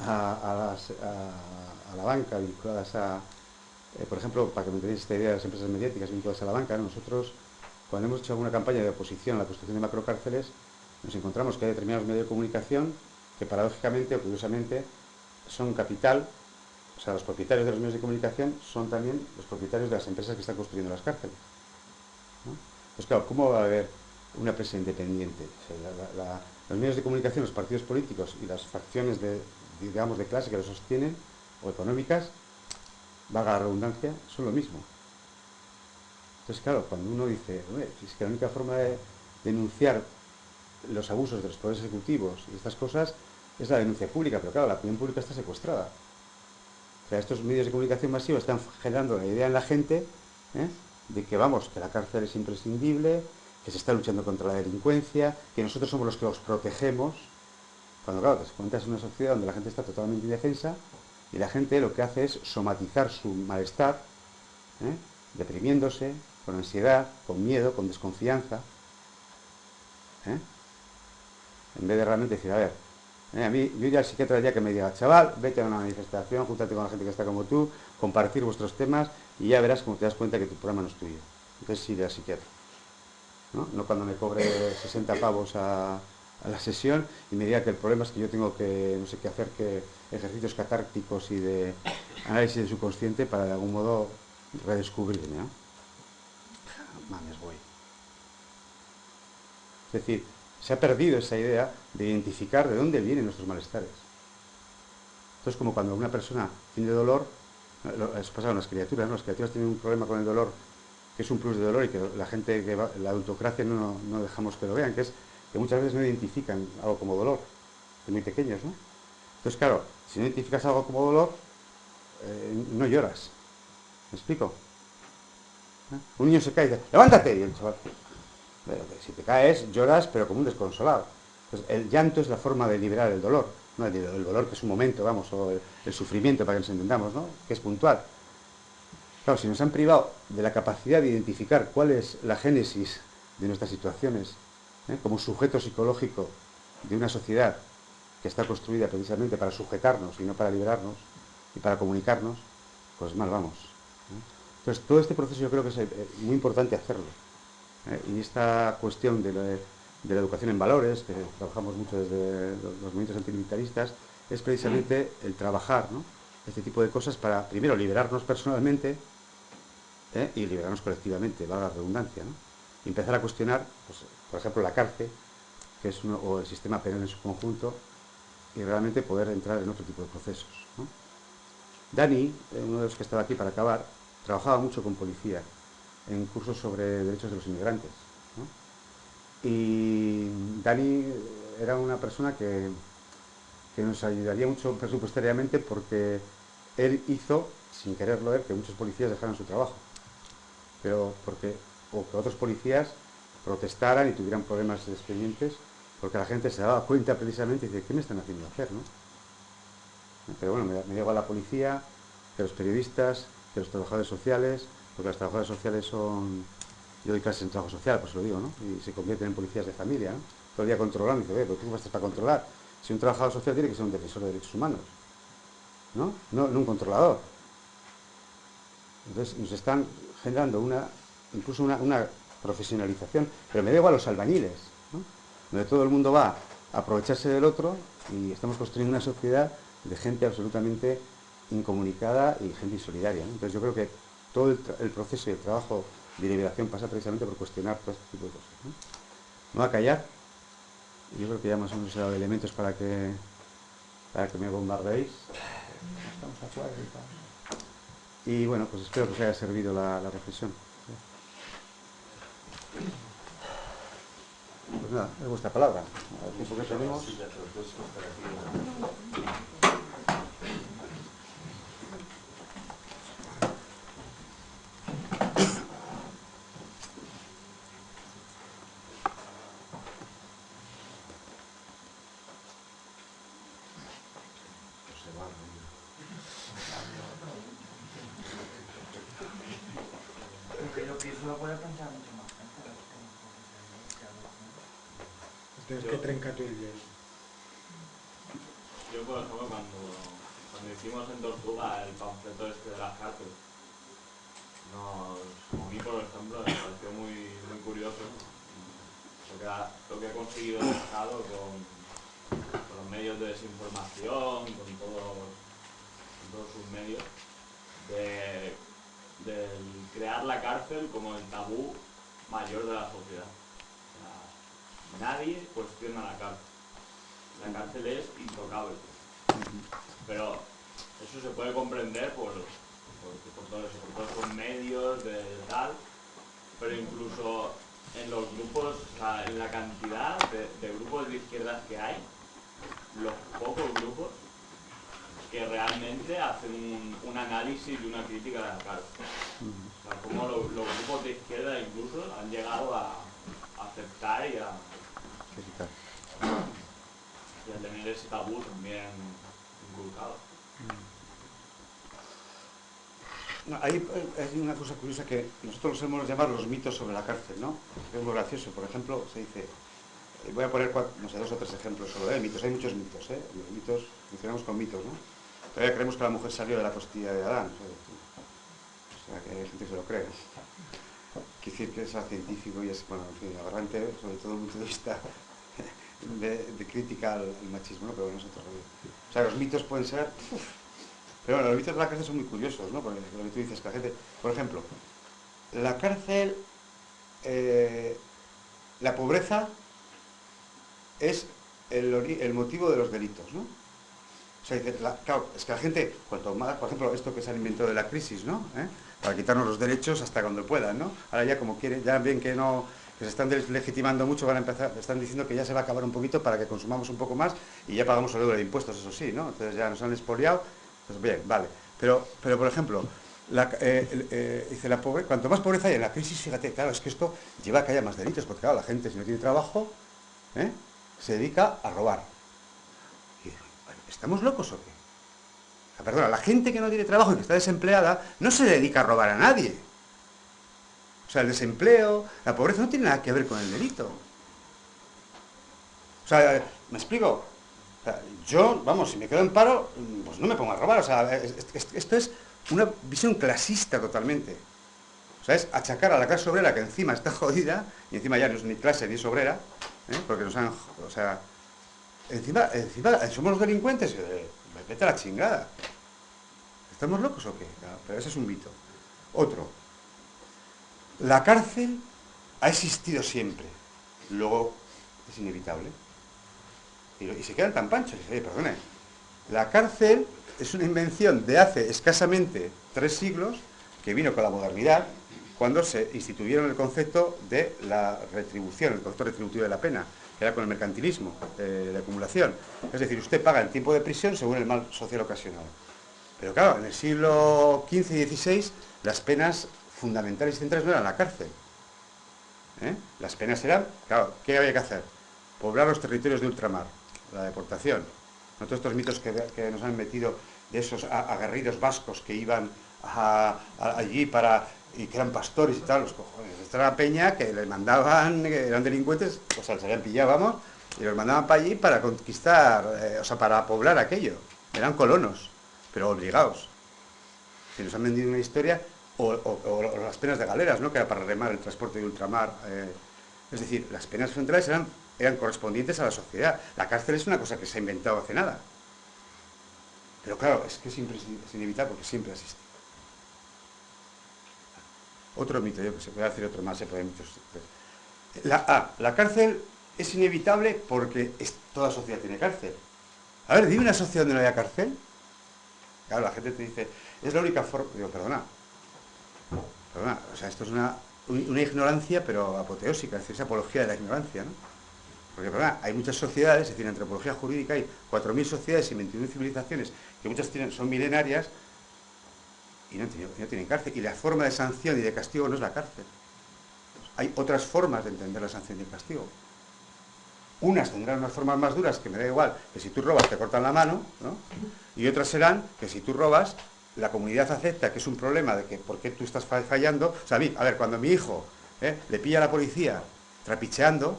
a la banca, vinculadas por ejemplo, para que me entendáis esta idea de las empresas mediáticas vinculadas a la banca, nosotros, cuando hemos hecho alguna campaña de oposición a la construcción de macrocárceles, nos encontramos que hay determinados medios de comunicación que paradójicamente o curiosamente son capital, o sea, los propietarios de los medios de comunicación son también los propietarios de las empresas que están construyendo las cárceles, ¿no? Pues claro, ¿cómo va a haber una prensa independiente? O sea, los medios de comunicación, los partidos políticos y las facciones digamos, de clase que los sostienen, o económicas, valga la redundancia, son lo mismo. Entonces, claro, cuando uno dice, es que la única forma de denunciar los abusos de los poderes ejecutivos y estas cosas es la denuncia pública, pero claro, la opinión pública está secuestrada. O sea, estos medios de comunicación masivos están generando la idea en la gente, ¿eh?, de que, vamos, que la cárcel es imprescindible, que se está luchando contra la delincuencia, que nosotros somos los que los protegemos, cuando, claro, te cuentas en una sociedad donde la gente está totalmente indefensa y la gente lo que hace es somatizar su malestar, ¿eh?, deprimiéndose, con ansiedad, con miedo, con desconfianza, ¿eh?, en vez de realmente decir, a ver, a mí, yo ya al psiquiatra ya que me diga, chaval, vete a una manifestación, júntate con la gente que está como tú, compartir vuestros temas y ya verás cómo te das cuenta que tu problema no es tuyo. Entonces sí, iré al psiquiatra, ¿no? No cuando me cobre 60 pavos a la sesión y me diga que el problema es que yo tengo que, no sé qué hacer, que ejercicios catárticos y de análisis de subconsciente para de algún modo redescubrirme, ¿no? Mames, voy. Es decir, se ha perdido esa idea de identificar de dónde vienen nuestros malestares. Esto es como cuando una persona tiene dolor, eso pasa con las criaturas, ¿no? Las criaturas tienen un problema con el dolor, que es un plus de dolor y que la gente, la adultocracia no dejamos que lo vean, que es que muchas veces no identifican algo como dolor, de muy pequeños, ¿no? Entonces, claro, si no identificas algo como dolor, no lloras. ¿Me explico? ¿Eh? Un niño se cae y dice, levántate, y el chaval, bueno, si te caes, lloras, pero como un desconsolado. Entonces, el llanto es la forma de liberar el dolor, ¿no? El dolor que es un momento, vamos, o el sufrimiento, para que nos entendamos, ¿no?, que es puntual. Claro, si nos han privado de la capacidad de identificar cuál es la génesis de nuestras situaciones, como sujeto psicológico de una sociedad que está construida precisamente para sujetarnos y no para liberarnos y para comunicarnos, pues mal vamos, ¿eh? Entonces, todo este proceso yo creo que es muy importante hacerlo. Y esta cuestión de la educación en valores, que trabajamos mucho desde los movimientos antimilitaristas, es precisamente el trabajar, ¿no?, este tipo de cosas para, primero, liberarnos personalmente, y liberarnos colectivamente, valga la redundancia, ¿no? Y empezar a cuestionar, pues, por ejemplo, la cárcel, que es o el sistema penal en su conjunto, y realmente poder entrar en otro tipo de procesos, ¿no? Dani, uno de los que estaba aquí para acabar, trabajaba mucho con policía en cursos sobre derechos de los inmigrantes, ¿no? Y Dani era una persona que nos ayudaría mucho presupuestariamente porque él hizo, sin quererlo él, que muchos policías dejaran su trabajo, pero o que otros policías protestaran y tuvieran problemas de expedientes, porque la gente se daba cuenta precisamente y dice, ¿qué me están haciendo hacer, no? Pero bueno, me da igual la policía, que los periodistas, que los trabajadores sociales, porque los trabajadores sociales son... Yo doy clases en trabajo social, pues lo digo, ¿no? Y se convierten en policías de familia, ¿no? Todo el día controlando, y dice, pero tú estás para controlar. Si un trabajador social tiene que ser un defensor de derechos humanos, ¿no? No un controlador. Entonces nos están generando incluso una profesionalización, pero me da igual los albañiles, ¿no?, donde todo el mundo va a aprovecharse del otro y estamos construyendo una sociedad de gente absolutamente incomunicada y gente insolidaria, ¿no? Entonces yo creo que todo el proceso y el trabajo de liberación pasa precisamente por cuestionar todo este tipo de cosas, ¿no? Me voy a callar. Yo creo que ya más o menos he dado elementos para que me bombardeéis. Estamos a cuadro y tal. Y bueno, pues espero que os haya servido la reflexión. Pues nada, es vuestra palabra. El tiempo que tenemos. Aunque yo pienso lo puede pensar mucho más gente, Entonces, ¿qué trenca tu idea? Yo, por ejemplo, cuando hicimos en Tortuga el panfleto este de las cárceles, a mí, por ejemplo, me pareció muy curioso lo que ha conseguido el Estado con los los medios de desinformación, con todos sus medios, de crear la cárcel como el tabú mayor de la sociedad. O sea, nadie cuestiona la cárcel. La cárcel es intocable. Pero eso se puede comprender por todos esos medios de tal, pero incluso en los grupos, o sea, en la cantidad de grupos de izquierdas que hay, los pocos grupos que realmente hacen un análisis y una crítica de la cárcel. O sea, como los grupos de izquierda incluso han llegado a aceptar y a tener ese tabú también inculcado. No, hay una cosa curiosa que nosotros los hemos llamado los mitos sobre la cárcel, ¿no? Es muy gracioso. Por ejemplo, se dice, voy a poner no sé, 2 o 3 ejemplos solo de mitos. Hay muchos mitos, ¿eh? Los mitos, funcionamos con mitos, ¿no? Todavía creemos que la mujer salió de la costilla de Adán. O sea, que hay gente que se lo cree. Quiere decir que es científico y es, bueno, en fin, aberrante, sobre todo desde el punto de vista de crítica al machismo, ¿no? Pero bueno, es otro rollo. O sea, los mitos pueden ser... Pero bueno, los mitos de la cárcel son muy curiosos, ¿no? Porque lo que tú dices, que la gente... Por ejemplo, la cárcel... la pobreza es el motivo de los delitos, ¿no? O sea, claro, es que la gente, cuanto más... Por ejemplo, esto que se han inventado de la crisis, ¿no? Para quitarnos los derechos hasta cuando puedan, ¿no? Ahora ya como quieren, ya ven que no... que se están deslegitimando mucho, van a empezar, están diciendo que ya se va a acabar un poquito para que consumamos un poco más y ya pagamos el doble de impuestos, eso sí, ¿no? Entonces ya nos han expoliado. Pues bien, vale. Pero por ejemplo, dice cuanto más pobreza hay en la crisis, fíjate, claro, es que esto lleva a que haya más delitos, porque claro, la gente si no tiene trabajo, se dedica a robar. Y, bueno, ¿estamos locos o qué? Perdona, la gente que no tiene trabajo y que está desempleada no se dedica a robar a nadie. O sea, el desempleo, la pobreza no tiene nada que ver con el delito. O sea, ¿me explico? O sea, yo, vamos, si me quedo en paro, pues no me pongo a robar. O sea, esto es una visión clasista totalmente. O sea, es achacar a la clase obrera que encima está jodida, y encima ya no es ni clase ni es obrera, porque nos han... O sea, encima somos los delincuentes, vete a la chingada. ¿Estamos locos o qué? Claro, pero ese es un mito. Otro. La cárcel ha existido siempre. Luego es inevitable. Y se quedan tan panchos. Y dicen, perdone, la cárcel es una invención de hace escasamente 3 siglos, que vino con la modernidad, cuando se instituyeron el concepto de la retribución, el concepto retributivo de la pena, que era con el mercantilismo, de acumulación. Es decir, usted paga el tiempo de prisión según el mal social ocasionado. Pero claro, en el siglo XV y XVI, las penas fundamentales y centrales no eran la cárcel. Las penas eran, claro, ¿qué había que hacer? Poblar los territorios de ultramar, la deportación. No todos estos mitos que nos han metido de esos aguerridos vascos que iban allí y que eran pastores y tal, los cojones. Esta era la peña que les mandaban, que eran delincuentes, o sea, les habían pillado, vamos, y los mandaban para allí para conquistar, o sea, para poblar aquello. Eran colonos, pero obligados. Si nos han vendido una historia, o las penas de galeras, ¿no? Que era para remar el transporte de ultramar. Es decir, las penas centrales eran correspondientes a la sociedad. La cárcel es una cosa que se ha inventado hace nada. Pero claro, es que siempre es inevitable porque siempre existe. Otro mito, yo que sé, voy a decir otro más, porque hay muchos. La cárcel es inevitable porque toda sociedad tiene cárcel. A ver, dime una sociedad donde no haya cárcel. Claro, la gente te dice, es la única forma. Digo, perdona, o sea, esto es una ignorancia, pero apoteósica, es decir, es apología de la ignorancia, ¿no? Porque, perdona, hay muchas sociedades, es decir, en antropología jurídica hay 4.000 sociedades y 21 civilizaciones, que muchas son milenarias y no tienen cárcel. Y la forma de sanción y de castigo no es la cárcel. Hay otras formas de entender la sanción y el castigo. Unas tendrán unas formas más duras, que me da igual, que si tú robas te cortan la mano, ¿no? Y otras serán que si tú robas, la comunidad acepta que es un problema de que por qué tú estás fallando. O sea, a ver, cuando a mi hijo le pilla a la policía trapicheando,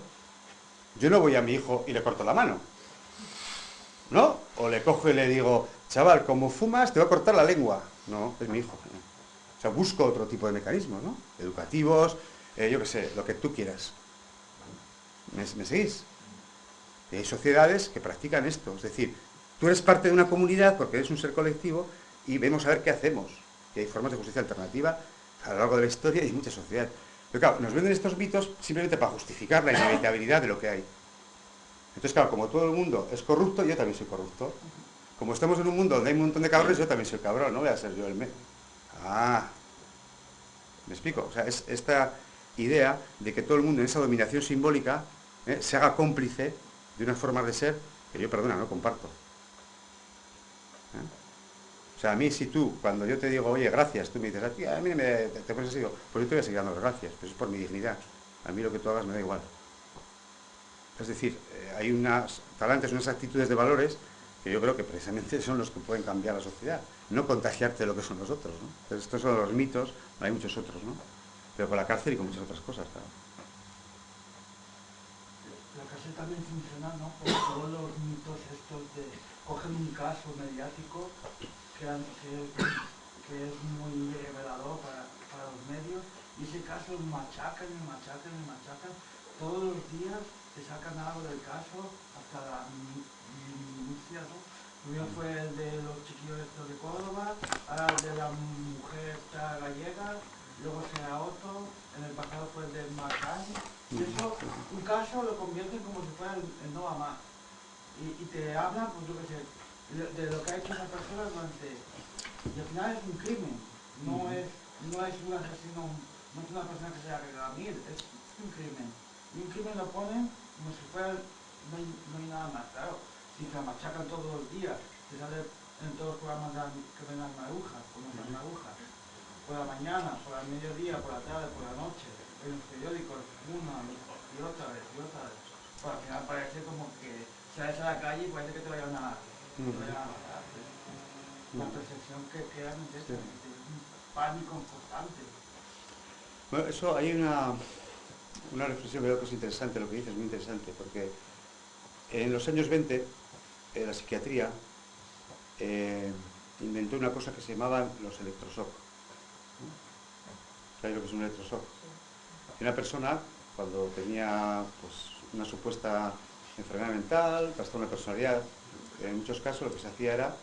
yo no voy a mi hijo y le corto la mano, ¿no? O le cojo y le digo, chaval, como fumas te voy a cortar la lengua. No, es mi hijo. O sea, busco otro tipo de mecanismos, ¿no? Educativos, yo qué sé, lo que tú quieras. ¿Me seguís? Y hay sociedades que practican esto, es decir, tú eres parte de una comunidad porque eres un ser colectivo y vemos a ver qué hacemos. Y hay formas de justicia alternativa a lo largo de la historia y muchas sociedades. Pero claro, nos venden estos mitos simplemente para justificar la inevitabilidad de lo que hay. Entonces, claro, como todo el mundo es corrupto, yo también soy corrupto. Como estamos en un mundo donde hay un montón de cabrones, yo también soy cabrón, no voy a ser yo el me. Ah, ¿me explico? O sea, es esta idea de que todo el mundo en esa dominación simbólica se haga cómplice de unas formas de ser que yo, perdona, no comparto. O sea, a mí si tú, cuando yo te digo, oye, gracias, tú me dices, a mí te pones así, digo, pues yo te voy a seguir dando las gracias, pero es por mi dignidad. A mí lo que tú hagas me da igual. Es decir, hay unas talantes, unas actitudes de valores que yo creo que precisamente son los que pueden cambiar la sociedad. No contagiarte de lo que son los otros, ¿no? Entonces, estos son los mitos, hay muchos otros, ¿no? Pero con la cárcel y con muchas otras cosas, claro. La cárcel también funciona, ¿no? Por todos los mitos estos de cogen un caso mediático que es muy revelador para los medios y ese caso machacan y machacan y machacan. Todos los días te sacan algo del caso hasta la minucia, ¿no? Primero fue el de los chiquillos estos de Córdoba, ahora el de la mujer esta gallega, luego será otro, en el pasado fue el de Macán, y eso, un caso lo convierten como si fuera el no a más. Y te hablan, pues yo qué sé, de lo que ha hecho esa persona durante... Y al final es un crimen, no es un asesino, no es una persona que se arregla a mil, es un crimen. Y un crimen lo ponen como si fuera, no hay nada más, claro. Si te machacan todos los días, te sale en todos los programas que ven las marujas, como las marujas, por la mañana, por el mediodía, por la tarde, por la noche, en los periódicos, una y otra vez, y otra vez. Pues al final parece como que sales a la calle y parece que te vayan a matar. La percepción que queda es esa, es un pánico constante. Bueno, eso hay una reflexión que creo que es interesante, lo que dices es muy interesante, porque en los años 20 la psiquiatría inventó una cosa que se llamaban los electroshock. ¿Sabéis lo que es un electroshock? Y una persona, cuando tenía pues, una supuesta enfermedad mental, trastorno de personalidad, en muchos casos lo que se hacía era,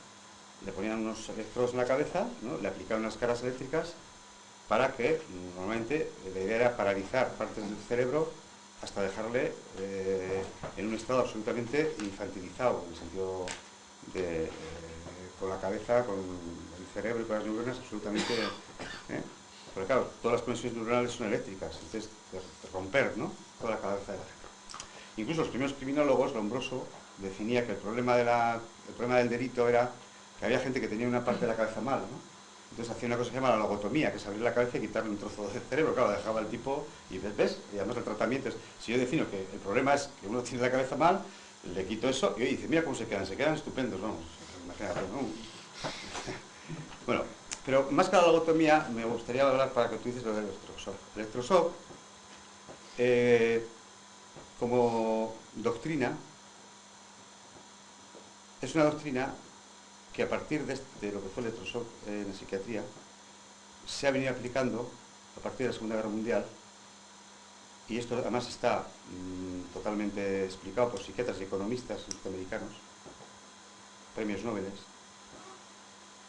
le ponían unos electrodos en la cabeza, ¿no? Le aplicaban unas cargas eléctricas para que, normalmente, la idea era paralizar partes del cerebro hasta dejarle en un estado absolutamente infantilizado, en el sentido de, con la cabeza, con el cerebro y con las neuronas absolutamente... Porque claro, todas las conexiones neuronales son eléctricas, entonces de romper, ¿no?, toda la cabeza de la gente. Incluso los primeros criminólogos, Lombroso, definía que el problema del delito era que había gente que tenía una parte de la cabeza mal, ¿no? Entonces hacía una cosa que se llama la logotomía, que es abrir la cabeza y quitarle un trozo del cerebro. Claro, dejaba al tipo y ¿ves? Y además el tratamiento es, si yo defino que el problema es que uno tiene la cabeza mal, le quito eso y oye, dice, mira cómo se quedan estupendos, vamos, imagínate, ¿no? Bueno, pero más que la logotomía, me gustaría hablar para que tú dices lo del electroshock. El electroshock, como doctrina, es una doctrina que a partir de lo que fue el electroshock en la psiquiatría, se ha venido aplicando a partir de la Segunda Guerra Mundial, y esto además está totalmente explicado por psiquiatras y economistas norteamericanos, premios Nobel,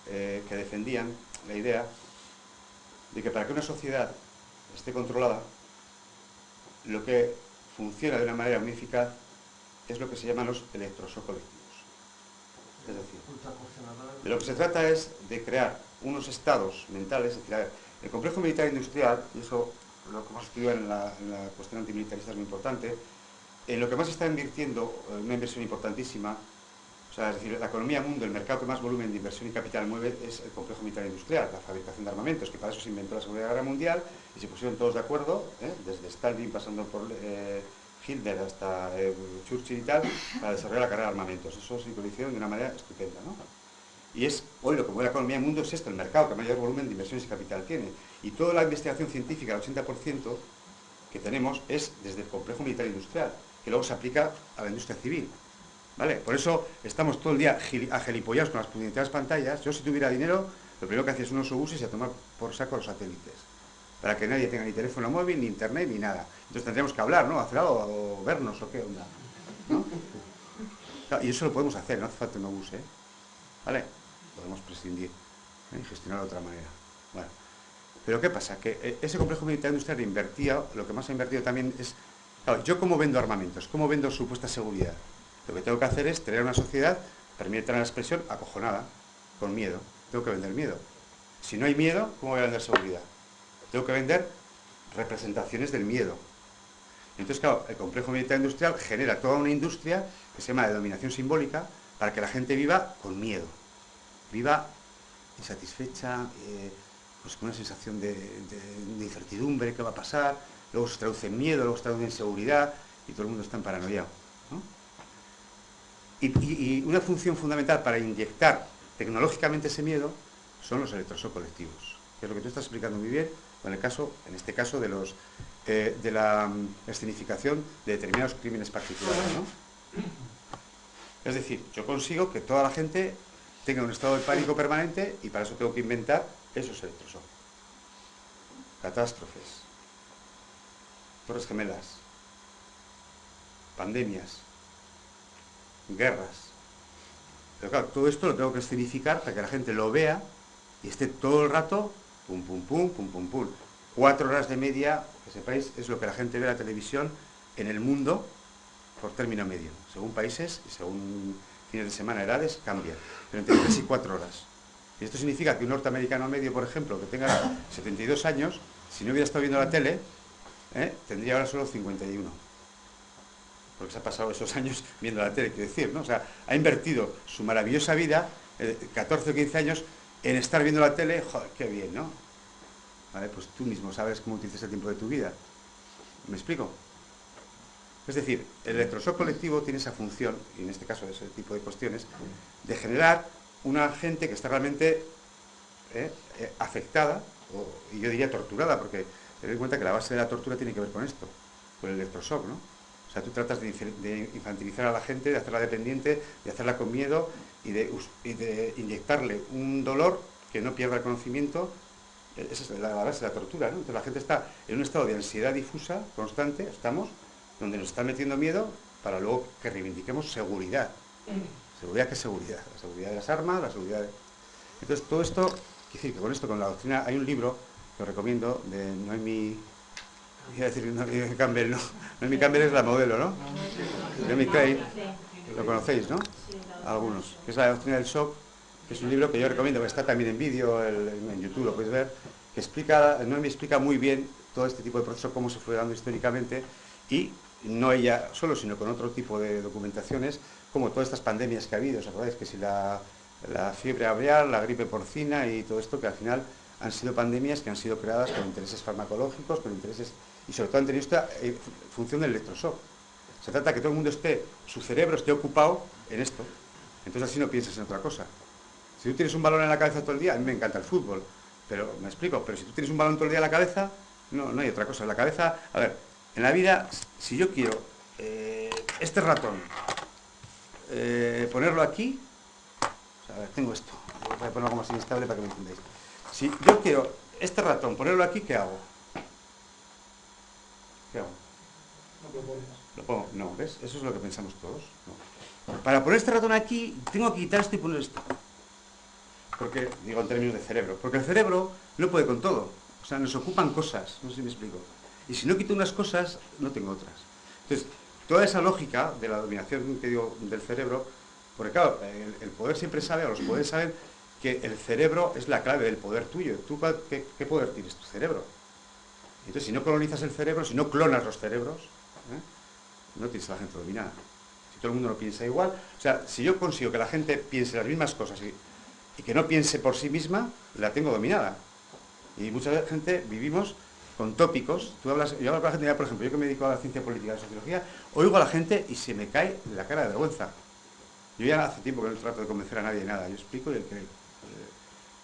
que defendían la idea de que para que una sociedad esté controlada, lo que funciona de una manera muy eficaz es lo que se llaman los electroshock colectivos. Es decir, de lo que se trata es de crear unos estados mentales, es decir, a ver, el complejo militar industrial, y eso lo que hemos estudiado en la cuestión antimilitarista es muy importante, en lo que más se está invirtiendo, una inversión importantísima, o sea, es decir, la economía mundo, el mercado que más volumen de inversión y capital mueve es el complejo militar industrial, la fabricación de armamentos, que para eso se inventó la Segunda Guerra Mundial y se pusieron todos de acuerdo, desde Stalin pasando por Hitler hasta Churchill y tal, para desarrollar la carrera de armamentos. Eso sí que lo hicieron de una manera estupenda, ¿no? Y es, hoy lo que mueve la economía del mundo es esto, el mercado que mayor volumen de inversiones y capital tiene. Y toda la investigación científica, el 80% que tenemos, es desde el complejo militar industrial, que luego se aplica a la industria civil. ¿Vale? Por eso estamos todo el día agelipollados con las puñeteras pantallas. Yo, si tuviera dinero, lo primero que hacía es unos autobuses y a tomar por saco los satélites, para que nadie tenga ni teléfono móvil, ni internet, ni nada. Entonces tendríamos que hablar, ¿no? Hacer algo, o vernos, o qué onda, ¿no? Claro, y eso lo podemos hacer, no hace falta un obús, ¿vale? Podemos prescindir y gestionarlo de otra manera. Bueno, pero ¿qué pasa? Que ese complejo militar industrial invertía, lo que más ha invertido también es, claro, yo cómo vendo armamentos, cómo vendo supuesta seguridad. Lo que tengo que hacer es tener una sociedad, permítanme la expresión, acojonada, con miedo. Tengo que vender miedo. Si no hay miedo, ¿cómo voy a vender seguridad? Tengo que vender representaciones del miedo. Entonces, claro, el complejo militar industrial genera toda una industria que se llama de dominación simbólica para que la gente viva con miedo, viva insatisfecha, pues con una sensación de incertidumbre, qué va a pasar, luego se traduce en miedo, luego se traduce en inseguridad y todo el mundo está en paranoia, ¿no? Y una función fundamental para inyectar tecnológicamente ese miedo son los electroshock colectivos, que es lo que tú estás explicando muy bien, en este caso de la escenificación de determinados crímenes particulares, ¿no? Es decir, yo consigo que toda la gente tenga un estado de pánico permanente y para eso tengo que inventar esos electroshock. Catástrofes, torres gemelas, pandemias, guerras. Pero claro, todo esto lo tengo que escenificar para que la gente lo vea y esté todo el rato pum, pum, pum, pum, pum, pum. 4 horas de media, que sepáis, es lo que la gente ve en la televisión en el mundo por término medio. Según países y según fines de semana, edades, cambian. Pero entre 3 y 4 horas. Y esto significa que un norteamericano medio, por ejemplo, que tenga 72 años, si no hubiera estado viendo la tele, tendría ahora solo 51. Porque se ha pasado esos años viendo la tele, quiero decir, ¿no? O sea, ha invertido su maravillosa vida, 14 o 15 años, en estar viendo la tele. Joder, qué bien, ¿no? Vale, pues tú mismo sabes cómo utilizas el tiempo de tu vida. ¿Me explico? Es decir, el electroshock colectivo tiene esa función, y en este caso ese tipo de cuestiones, de generar una gente que está realmente afectada, y yo diría torturada, porque tened en cuenta que la base de la tortura tiene que ver con esto, con el electroshock, ¿no? O sea, tú tratas de infantilizar a la gente, de hacerla dependiente, de hacerla con miedo y de inyectarle un dolor que no pierda el conocimiento. Esa es la base de la tortura, ¿no? Entonces la gente está en un estado de ansiedad difusa, constante, donde nos están metiendo miedo para luego que reivindiquemos seguridad. ¿Seguridad qué seguridad? La seguridad de las armas, la seguridad de... Entonces todo esto, quiero decir que con esto, con la doctrina, hay un libro que os recomiendo de Noemi... Iba a decir Noemi Campbell, no. Noemi Campbell es la modelo, ¿no? Noemi Klein, lo conocéis, ¿no? Algunos. Que es la doctrina del shock, que es un libro que yo recomiendo, que está también en vídeo, en YouTube lo podéis ver, que explica, Noemi explica muy bien todo este tipo de proceso, cómo se fue dando históricamente, y no ella solo, sino con otro tipo de documentaciones, como todas estas pandemias que ha habido, ¿os acordáis? Que si la fiebre aviar, la gripe porcina y todo esto, que al final han sido pandemias que han sido creadas con intereses farmacológicos, con intereses, y sobre todo han tenido esta función del electroshock. Se trata de que todo el mundo su cerebro esté ocupado en esto, entonces así no piensas en otra cosa. Si tú tienes un balón en la cabeza todo el día, a mí me encanta el fútbol, pero me explico, pero si tú tienes un balón todo el día en la cabeza, no hay otra cosa. En la cabeza, a ver, en la vida, si yo quiero este ratón, ponerlo aquí, o sea, a ver, tengo esto, voy a ponerlo algo más inestable para que me entendáis. Si yo quiero este ratón, ponerlo aquí, ¿qué hago? ¿Qué hago? Lo pongo, no, ¿ves? Eso es lo que pensamos todos. No. Para poner este ratón aquí, tengo que quitar esto y poner esto. Porque, digo en términos de cerebro, porque el cerebro no puede con todo. O sea, nos ocupan cosas, no sé si me explico. Y si no quito unas cosas, no tengo otras. Entonces, toda esa lógica de la dominación que digo del cerebro, porque claro, el poder siempre sabe, o los poderes saben, que el cerebro es la clave del poder tuyo. ¿Tú qué poder tienes? Tu cerebro. Entonces, si no colonizas el cerebro, si no clonas los cerebros, no tienes a la gente dominada. Si todo el mundo no piensa igual, o sea, si yo consigo que la gente piense las mismas cosas y que no piense por sí misma, la tengo dominada. Y mucha gente vivimos con tópicos. Yo hablo con la gente, por ejemplo, yo que me dedico a la ciencia política y la sociología, oigo a la gente y se me cae la cara de vergüenza. Yo ya hace tiempo que no trato de convencer a nadie de nada, yo explico y el que...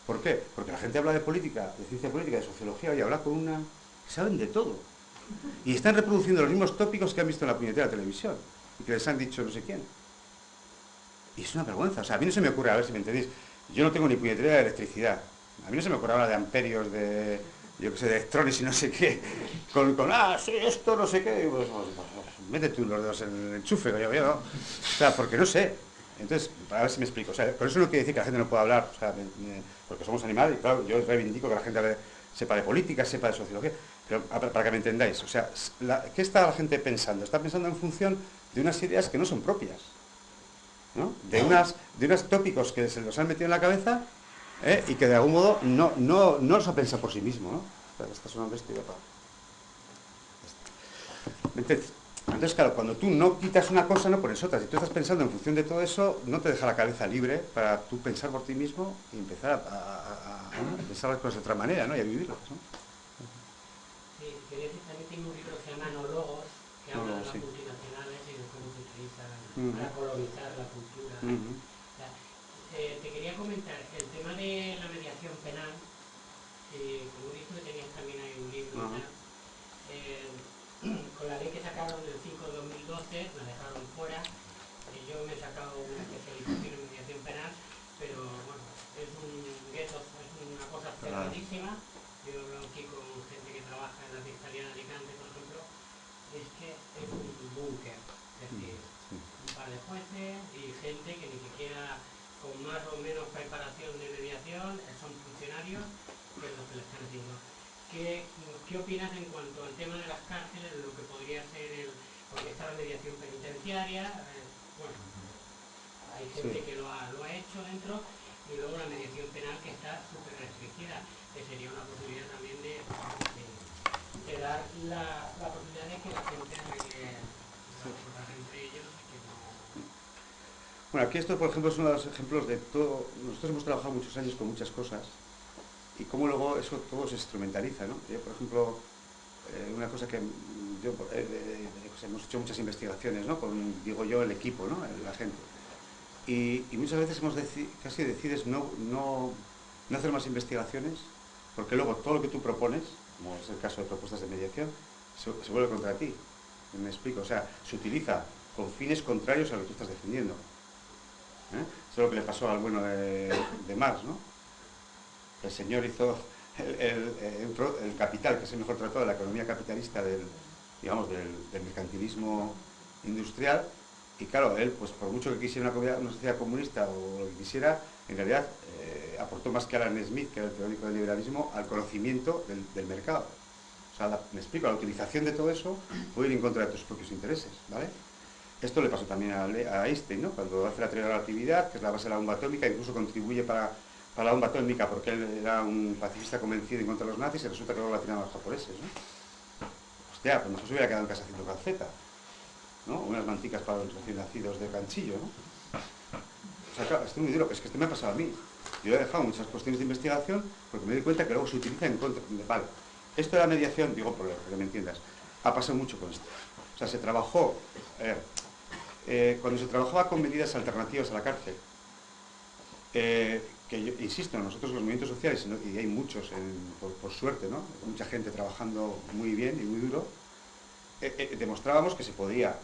¿Por qué? Porque la gente habla de política, de ciencia política, de sociología, y habla con una... saben de todo. Y están reproduciendo los mismos tópicos que han visto en la puñetera televisión y que les han dicho no sé quién. Y es una vergüenza. O sea, a mí no se me ocurre, a ver si me entendéis, yo no tengo ni puñetera de electricidad. A mí no se me ocurre hablar de amperios, de yo que sé, de electrones y no sé qué, con sí, esto, no sé qué, pues, métete los dedos en el enchufe, yo, ¿no? O sea, porque no sé. Entonces, a ver si me explico. O sea, con eso no quiere decir que la gente no pueda hablar, o sea, porque somos animales, y claro, yo reivindico que la gente sepa de política, sepa de sociología, pero para que me entendáis, o sea, ¿qué está la gente pensando? Está pensando en función de unas ideas que no son propias, ¿no? De unos tópicos que se los han metido en la cabeza, y que de algún modo no los ha pensado por sí mismo, ¿no? Está sonando esto y ya para. Entonces, claro, cuando tú no quitas una cosa, no pones otra. Si tú estás pensando en función de todo eso, no te deja la cabeza libre para tú pensar por ti mismo y empezar a pensar las cosas de otra manera, ¿no? Y a vivirlas, ¿no? Sí, quería decir, también tengo un libro que se llama Monólogos, que habla de las multinacionales y de cómo se utilizan para colonizar la cultura. Te quería comentar el tema de la mediación penal, como he visto que tenías también ahí un libro y tal. Con la ley que sacaron del 5 de 2012 me dejaron fuera. Yo me he sacado una especialización en mediación penal, pero bueno, es un gueto, es una cosa cerradísima. Yo hablo aquí con gente que trabaja en la Fiscalía de Alicante, por ejemplo, es que es un búnker, es decir, un par de jueces y gente que ni siquiera con más o menos preparación de mediación son funcionarios, que es lo que le están haciendo. ¿Qué opinas en cuanto al tema de las cárceles, de lo que podría ser porque está la mediación penitenciaria? Bueno, hay gente que lo ha hecho dentro, y luego la mediación penal que está súper restringida, que sería una posibilidad también de dar la posibilidad de que la gente arregle las cosas entre ellos. Que no... Bueno, aquí esto, por ejemplo, es uno de los ejemplos de todo. Nosotros hemos trabajado muchos años con muchas cosas y cómo luego eso todo se instrumentaliza, ¿no? Yo, por ejemplo, una cosa que hemos hecho muchas investigaciones, ¿no? Digo yo, el equipo, ¿no? La gente. Y muchas veces casi decides no hacer más investigaciones, porque luego todo lo que tú propones, como es el caso de propuestas de mediación, se vuelve contra ti. Me explico, o sea, se utiliza con fines contrarios a lo que tú estás defendiendo. Eso es lo que le pasó al bueno de Marx, ¿no? El señor hizo el capital, que es el mejor tratado de la economía capitalista del mercantilismo industrial, y claro, él, pues por mucho que quisiera una sociedad comunista o lo que quisiera, en realidad aportó más que Adam Smith, que era el teórico del liberalismo, al conocimiento del mercado. O sea, me explico, la utilización de todo eso puede ir en contra de tus propios intereses, ¿vale? Esto le pasó también a Einstein, ¿no? Cuando hace la teoría de la relatividad, que es la base de la bomba atómica, incluso contribuye para la bomba atómica, porque él era un pacifista convencido en contra de los nazis, y resulta que luego la tiraron a los japoneses, ¿no? Hostia, pues mejor se hubiera quedado en casa haciendo calceta, ¿no? Unas manticas para los recién nacidos de Canchillo, ¿no? O sea, claro, estoy muy duro, es que esto me ha pasado a mí. Yo he dejado muchas cuestiones de investigación porque me doy cuenta que luego se utiliza en contra. Vale, esto de la mediación, digo, por que me entiendas, ha pasado mucho con esto. O sea, se trabajó, cuando se trabajaba con medidas alternativas a la cárcel, que yo insisto, nosotros los movimientos sociales, y hay muchos, por suerte, ¿no? Mucha gente trabajando muy bien y muy duro, demostrábamos que se podía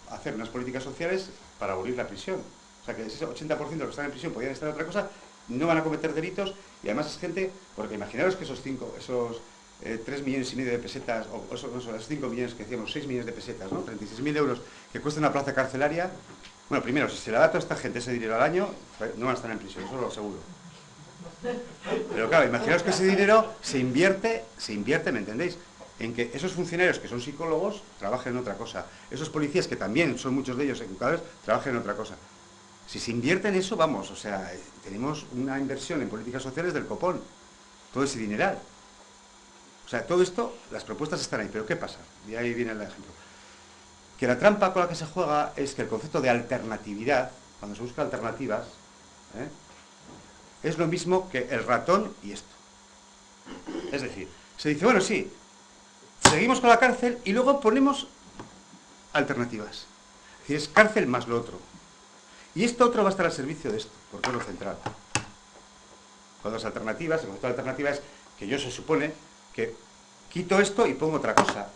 hacer unas políticas sociales para abolir la prisión. O sea, que ese 80% de los que están en prisión podían estar en otra cosa, no van a cometer delitos, y además es gente, porque imaginaros que esos 3 millones y medio de pesetas, o esos 5 millones que decíamos, 6 millones de pesetas, ¿no? 36.000 euros que cuesta una plaza carcelaria. Bueno, primero, si se le da a toda esta gente ese dinero al año, no van a estar en prisión, eso lo aseguro. Pero claro, imaginaos que ese dinero se invierte, ¿me entendéis? En que esos funcionarios que son psicólogos trabajen en otra cosa. Esos policías, que también son muchos de ellos educadores, trabajen en otra cosa. Si se invierte en eso, vamos, o sea, tenemos una inversión en políticas sociales del copón. Todo ese dineral. O sea, todo esto, las propuestas están ahí, pero ¿qué pasa? Y ahí viene el ejemplo. Que la trampa con la que se juega es que el concepto de alternatividad, cuando se busca alternativas, es lo mismo que el ratón y esto. Es decir, se dice, bueno, sí, seguimos con la cárcel y luego ponemos alternativas. Es decir, es cárcel más lo otro. Y esto otro va a estar al servicio de esto, porque es lo central. Cuando las alternativas, el concepto de alternativa es que yo se supone que quito esto y pongo otra cosa.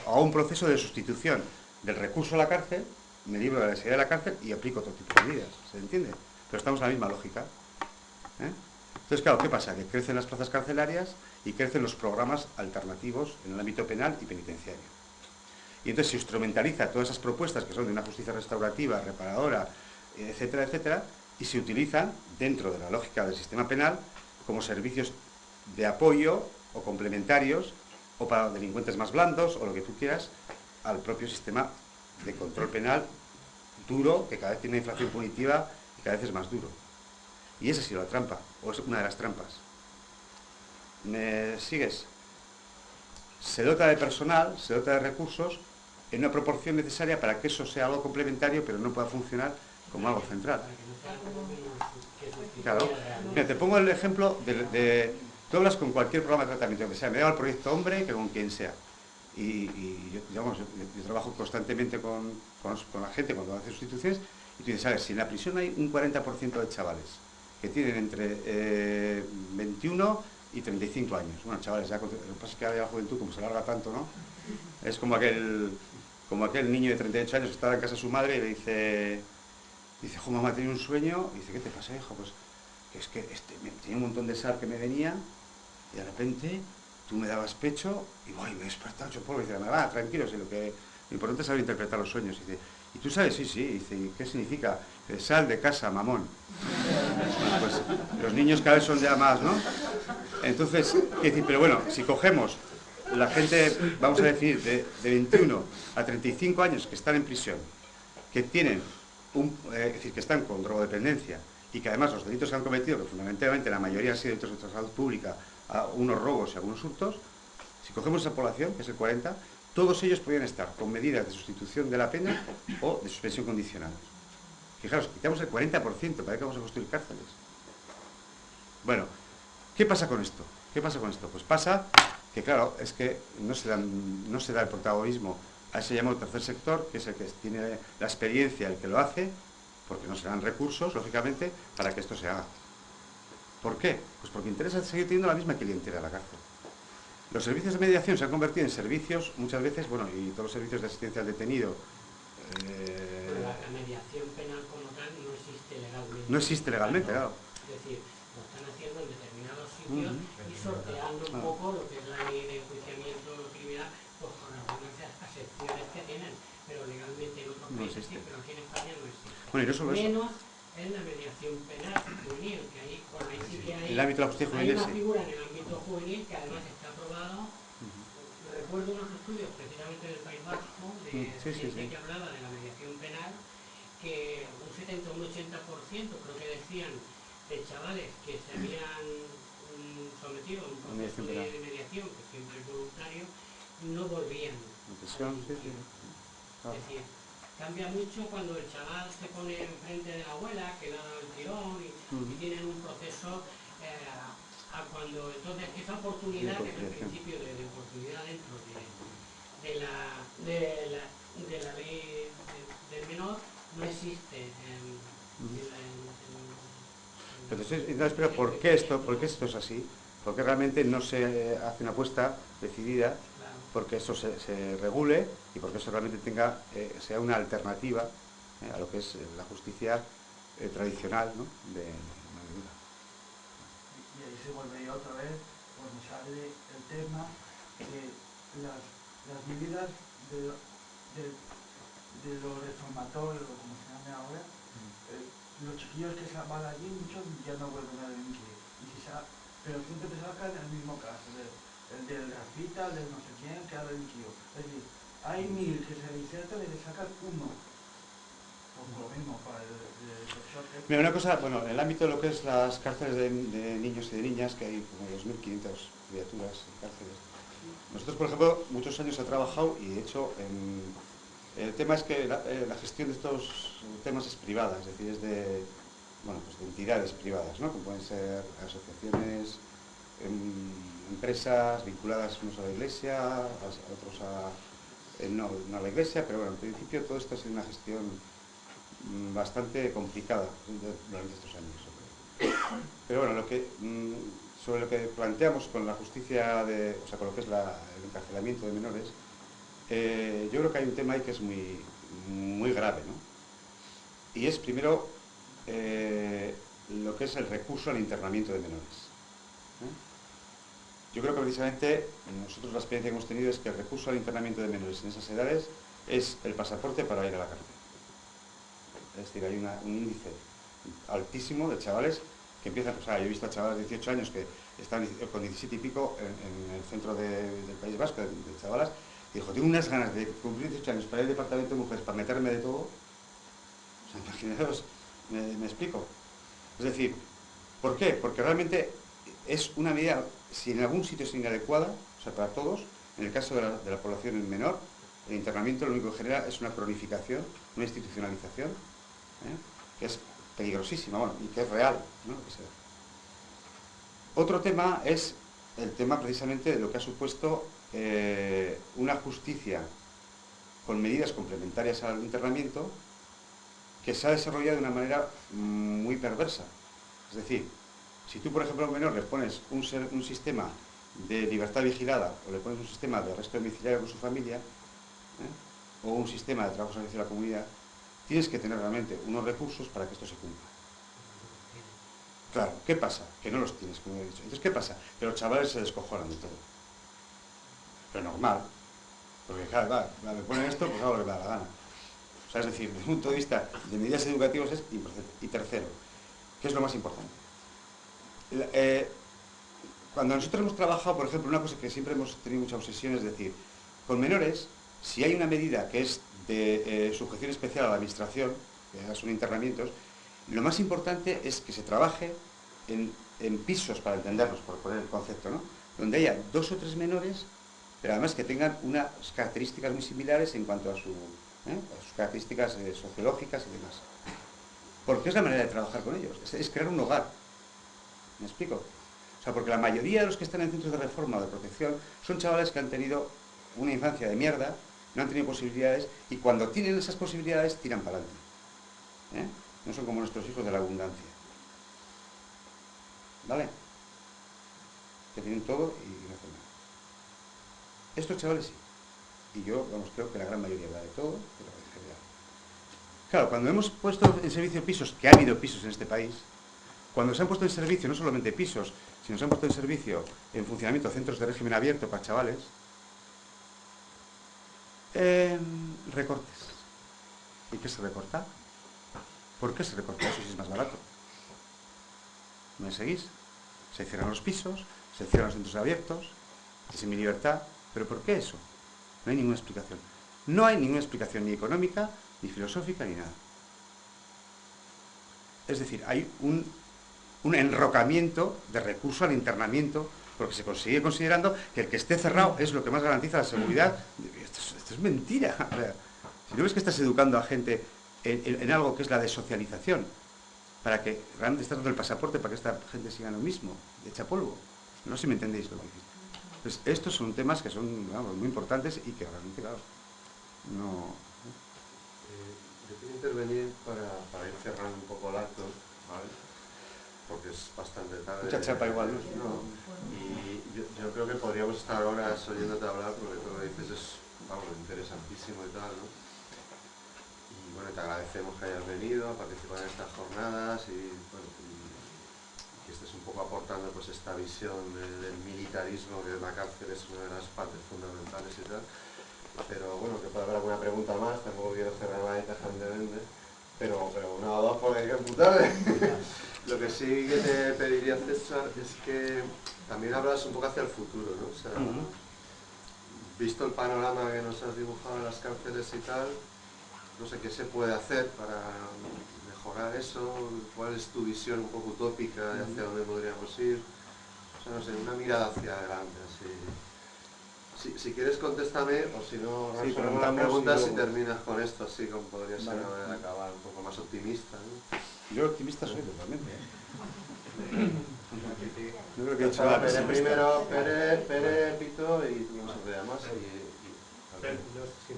Hago un proceso de sustitución del recurso a la cárcel, me libro de la necesidad de la cárcel y aplico otro tipo de medidas. ¿Se entiende? Pero estamos en la misma lógica. Entonces, claro, ¿qué pasa? Que crecen las plazas carcelarias y crecen los programas alternativos en el ámbito penal y penitenciario. Y entonces se instrumentaliza todas esas propuestas que son de una justicia restaurativa, reparadora, etcétera, etcétera, y se utilizan dentro de la lógica del sistema penal como servicios de apoyo o complementarios o para delincuentes más blandos o lo que tú quieras al propio sistema de control penal duro, que cada vez tiene una inflación punitiva y cada vez es más duro. Y esa ha sido la trampa, o es una de las trampas. ¿Me sigues? Se dota de personal, se dota de recursos en una proporción necesaria para que eso sea algo complementario, pero no pueda funcionar como algo central. Claro. Mira, te pongo el ejemplo de tú hablas con cualquier programa de tratamiento, que sea, me da el proyecto hombre, que con quien sea. Y yo trabajo constantemente con la gente cuando hace sustituciones, y tú dices, ¿sabes? Si en la prisión hay un 40% de chavales que tienen entre 21 y 35 años. Bueno, chavales, ya, lo que pasa es que ahora la juventud, como se larga tanto, ¿no? Es como aquel niño de 38 años que estaba en casa de su madre y le dice, jo, mamá, tenía un sueño. Y dice, ¿qué te pasa, hijo? Pues que es que tenía un montón de sal que me venía y de repente tú me dabas pecho y voy, me he despertado hecho polvo. Y dice, va, tranquilo, si lo importante es saber interpretar los sueños. Y dice, ¿y tú sabes? Sí, sí. Y dice, ¿qué significa? Sal de casa, mamón. Bueno, pues los niños cada vez son ya más, ¿no? Entonces, pero bueno, si cogemos la gente, vamos a decir, de 21 a 35 años que están en prisión, que tienen es decir, que están con drogodependencia y que además los delitos que han cometido, que fundamentalmente la mayoría han sido delitos contra la salud pública, a unos robos y algunos hurtos, si cogemos esa población, que es el 40, todos ellos podrían estar con medidas de sustitución de la pena o de suspensión condicional. Fijaros, quitamos el 40%, ¿para qué vamos a construir cárceles? Bueno, ¿qué pasa con esto? ¿Qué pasa con esto? Pues pasa que, claro, es que no se da el protagonismo a ese llamado tercer sector, que es el que tiene la experiencia, el que lo hace, porque no se dan recursos, lógicamente, para que esto se haga. ¿Por qué? Pues porque interesa seguir teniendo la misma clientela en la cárcel. Los servicios de mediación se han convertido en servicios, muchas veces, bueno, y todos los servicios de asistencia al detenido... La mediación penal como tal no existe legalmente. No existe legalmente, claro. Es decir, lo están haciendo en determinados sitios y sorteando un poco lo que es la ley de enjuiciamiento criminal, pues con algunas acepciones que tienen, pero legalmente en otros países sí, pero aquí en España no existe. Bueno, y no solo eso. Menos en la mediación penal juvenil, que ahí, bueno, ahí sí que hay, el ámbito de la justicia juvenil, hay una figura en el ámbito juvenil que además está aprobado. Recuerdo unos estudios precisamente del País Vasco, de gente que hablaba de la mediación penal, que un 70 o un 80% creo que decían de chavales que se habían sometido a un proceso de mediación, que siempre es voluntario, no volvían. Es decir, cambia mucho cuando el chaval se pone enfrente de la abuela, que le ha dado el tirón y tienen un proceso a cuando entonces esa oportunidad, que es el principio de oportunidad dentro de la ley del menor, no existe Entonces, pero ¿por qué esto es así? Porque realmente no se hace una apuesta decidida porque eso se regule y porque eso realmente sea una alternativa a lo que es la justicia tradicional, ¿no? de Madrid. Y ahí se vuelve otra vez cuando sale el tema de las medidas de los reformatorios, como se llame ahora. Los chiquillos que se van allí, muchos ya no vuelven a delinquir. Pero siempre te sacan el mismo caso, el del Rafita, el del no sé quién, que ha delinquido. Es decir, hay 1000 que se reinsertan y le sacan uno. Pues lo mismo para el profesor. Mira, una cosa, bueno, en el ámbito de lo que es las cárceles de niños y de niñas, que hay como 2.500 criaturas en cárceles. Nosotros, por ejemplo, muchos años he trabajado y de hecho el tema es que la gestión de estos temas es privada, es decir, es de entidades privadas, ¿no? Como pueden ser asociaciones, empresas vinculadas unos a la Iglesia, a otros no a la Iglesia, pero bueno, en principio todo esto ha sido una gestión bastante complicada durante estos años. Pero bueno, sobre lo que planteamos con la justicia, con lo que es el encarcelamiento de menores, yo creo que hay un tema ahí que es muy, muy grave, ¿no? Y es primero lo que es el recurso al internamiento de menores. Yo creo que precisamente nosotros la experiencia que hemos tenido es que el recurso al internamiento de menores en esas edades es el pasaporte para ir a la cárcel. Es decir, hay un índice altísimo de chavales que empiezan, o sea, yo he visto a chavales de 18 años que están con 17 y pico en el centro del País Vasco, de chavalas, y dijo, tengo unas ganas de cumplir 18 años para ir al departamento de mujeres, para meterme de todo. O sea, imaginaos, me explico. Es decir, ¿por qué? Porque realmente es una medida, si en algún sitio es inadecuada, o sea, para todos, en el caso de la población menor, el internamiento lo único que genera es una cronificación, una institucionalización, que es peligrosísima, bueno, y que es real, ¿no? Otro tema es el tema precisamente de lo que ha supuesto una justicia con medidas complementarias al internamiento que se ha desarrollado de una manera muy perversa. Es decir, si tú, por ejemplo, a un menor le pones un sistema de libertad vigilada o le pones un sistema de arresto domiciliario con su familia, o un sistema de trabajo servicio a la comunidad, tienes que tener realmente unos recursos para que esto se cumpla. Claro, ¿qué pasa? Que no los tienes, como he dicho. Entonces, ¿qué pasa? Que los chavales se descojonan de todo. Pero normal, porque claro, me ponen esto, pues hago lo que me da la gana. O sea, es decir, desde el punto de vista de medidas educativas es imperfecto. Y tercero, ¿qué es lo más importante? Cuando nosotros hemos trabajado, por ejemplo, una cosa que siempre hemos tenido mucha obsesión es decir, con menores, si hay una medida que es de sujeción especial a la administración, que son internamientos, lo más importante es que se trabaje en pisos, para entenderlos, por poner el concepto, ¿no? Donde haya 2 o 3 menores, pero además que tengan unas características muy similares en cuanto a sus características sociológicas y demás. Porque es la manera de trabajar con ellos, es crear un hogar. ¿Me explico? O sea, porque la mayoría de los que están en centros de reforma o de protección son chavales que han tenido una infancia de mierda, no han tenido posibilidades, y cuando tienen esas posibilidades tiran para adelante. No son como nuestros hijos de la abundancia. ¿Vale? Que tienen todo y no hacen nada. Estos chavales sí. Y yo, vamos, creo que la gran mayoría da de todo, pero en general. Claro, cuando hemos puesto en servicio pisos, que ha habido pisos en este país, cuando se han puesto en servicio no solamente pisos, sino se han puesto en servicio, en funcionamiento, centros de régimen abierto para chavales, recortes. ¿Y qué se recorta? ¿Por qué se recorta? Eso sí es más barato. ¿Me seguís? Se cierran los pisos, se cierran los centros abiertos, es en mi libertad. ¿Pero por qué eso? No hay ninguna explicación. No hay ninguna explicación ni económica, ni filosófica, ni nada. Es decir, hay un enrocamiento de recurso al internamiento, porque se consigue considerando que el que esté cerrado es lo que más garantiza la seguridad. Esto es mentira. O sea, si no ves que estás educando a gente en algo que es la desocialización, para que realmente estás dando el pasaporte para que esta gente siga lo mismo, echa polvo. No sé si me entendéis lo que digo. Pues estos son temas que son, vamos, muy importantes y que realmente, claro, no... Yo quiero intervenir para ir cerrando un poco el acto, ¿vale? Porque es bastante tarde. Mucha chapa igual, ¿no? No. Y yo creo que podríamos estar horas oyéndote hablar, porque todo lo que dices es, vamos, interesantísimo y tal, ¿no? Y bueno, te agradecemos que hayas venido a participar en estas jornadas y, bueno, que estés un poco aportando pues esta visión del militarismo, que la cárcel es una de las partes fundamentales y tal. Pero bueno, que puede haber alguna pregunta más, tampoco quiero cerrar la caja de vende, pero una o dos porque hay que amputar. Lo que sí que te pediría, César, es que también hablas un poco hacia el futuro, ¿no? O sea, visto el panorama que nos has dibujado en las cárceles y tal, no sé qué se puede hacer para mejorar eso, cuál es tu visión un poco utópica de hacia dónde podríamos ir. O sea, no sé, una mirada hacia adelante, así. Si quieres contéstame, o si no, Sí, una pregunta y si luego... terminas con esto, así como podría ser Vale. una manera de acabar un poco más optimista, ¿no? Yo optimista soy totalmente. Yo creo que he hecho Pere la pesimista. primero, Pere, Pito y tú no se más.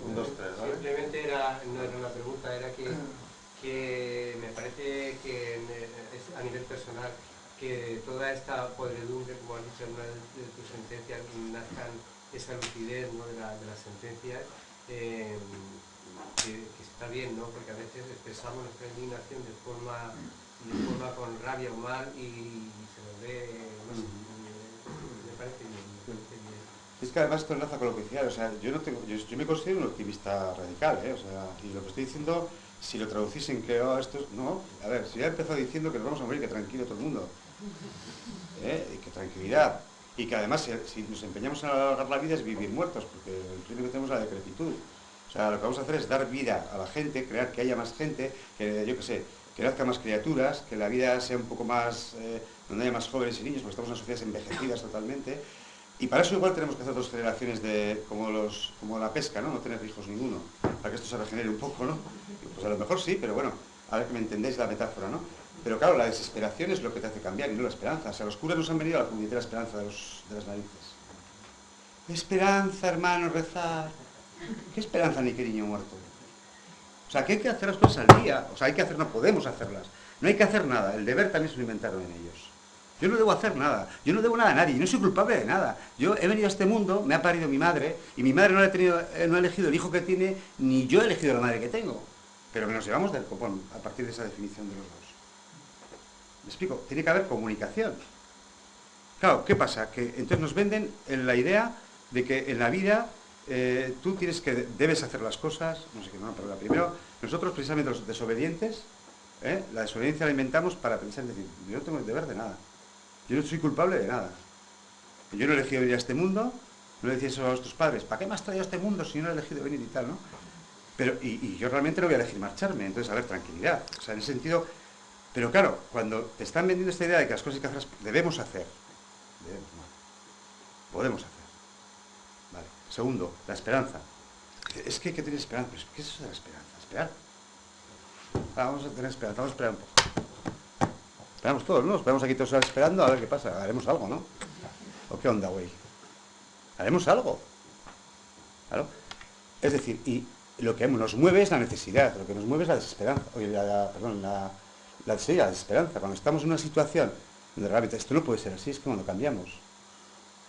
Un, dos, tres, ¿vale? Simplemente no era una pregunta, era que me parece que es a nivel personal que toda esta podredumbre, como has dicho en una de tus sentencias, nazcan esa lucidez, ¿no? de las sentencias, que está bien, ¿no? Porque a veces expresamos nuestra indignación de forma forma con rabia o mal y se lo ve, no sé, me parece bien, me parece bien. Es que además esto enlaza con lo que decía, o sea, yo me considero un optimista radical, ¿eh? O sea, y lo que estoy diciendo, si lo traducisen que no, a ver, si ya he empezado diciendo que nos vamos a morir, que tranquilo todo el mundo, y que tranquilidad, y que además si nos empeñamos en alargar la vida es vivir muertos, porque el crimen que tenemos es la decrepitud. O sea, lo que vamos a hacer es dar vida a la gente, crear que haya más gente, que yo qué sé, que nazca más criaturas, que la vida sea un poco más, donde haya más jóvenes y niños, porque estamos en una sociedad envejecidas totalmente. Y para eso igual tenemos que hacer 2 generaciones como la pesca, ¿no? No tener hijos ninguno, para que esto se regenere un poco, ¿no? Pues a lo mejor sí, pero bueno, a ver que me entendéis la metáfora, ¿no? Pero claro, la desesperación es lo que te hace cambiar y no la esperanza. O sea, los curas nos han venido a la puñetera esperanza de las narices. Esperanza, hermano, rezar. ¿Qué esperanza ni qué niño muerto? O sea, que hay que hacer las cosas al día. O sea, no podemos hacerlas. No hay que hacer nada. El deber también se lo inventaron en ellos. Yo no debo hacer nada, yo no debo nada a nadie, yo no soy culpable de nada. Yo he venido a este mundo, me ha parido mi madre, y mi madre no ha elegido el hijo que tiene, ni yo he elegido la madre que tengo. Pero que nos llevamos del copón a partir de esa definición de los dos. ¿Me explico? Tiene que haber comunicación. Claro, ¿qué pasa? Que entonces nos venden la idea de que en la vida tú debes hacer las cosas, no sé qué, no, pero primero, nosotros precisamente los desobedientes, la desobediencia la inventamos para pensar, decir, yo no tengo el deber de nada. Yo no soy culpable de nada. Yo no he elegido venir a este mundo, no le decías eso a nuestros padres, ¿para qué me has traído a este mundo si yo no he elegido venir y tal, ¿no? Pero, y yo realmente no voy a elegir marcharme, entonces, a ver, tranquilidad. O sea, en ese sentido, pero claro, cuando te están vendiendo esta idea de que las cosas que debemos hacer, podemos hacer. Vale. Segundo, la esperanza. Es que hay que tener esperanza. ¿Pero qué es eso de la esperanza? ¿Esperar? Vamos a tener esperanza, vamos a esperar un poco. Esperamos todos, ¿no? Esperamos aquí todos esperando a ver qué pasa. Haremos algo, ¿no? ¿O qué onda, güey? Haremos algo. Claro. Es decir, y lo que nos mueve es la necesidad, lo que nos mueve es la desesperanza. La desesperanza. Cuando estamos en una situación donde realmente esto no puede ser así, es que cuando cambiamos.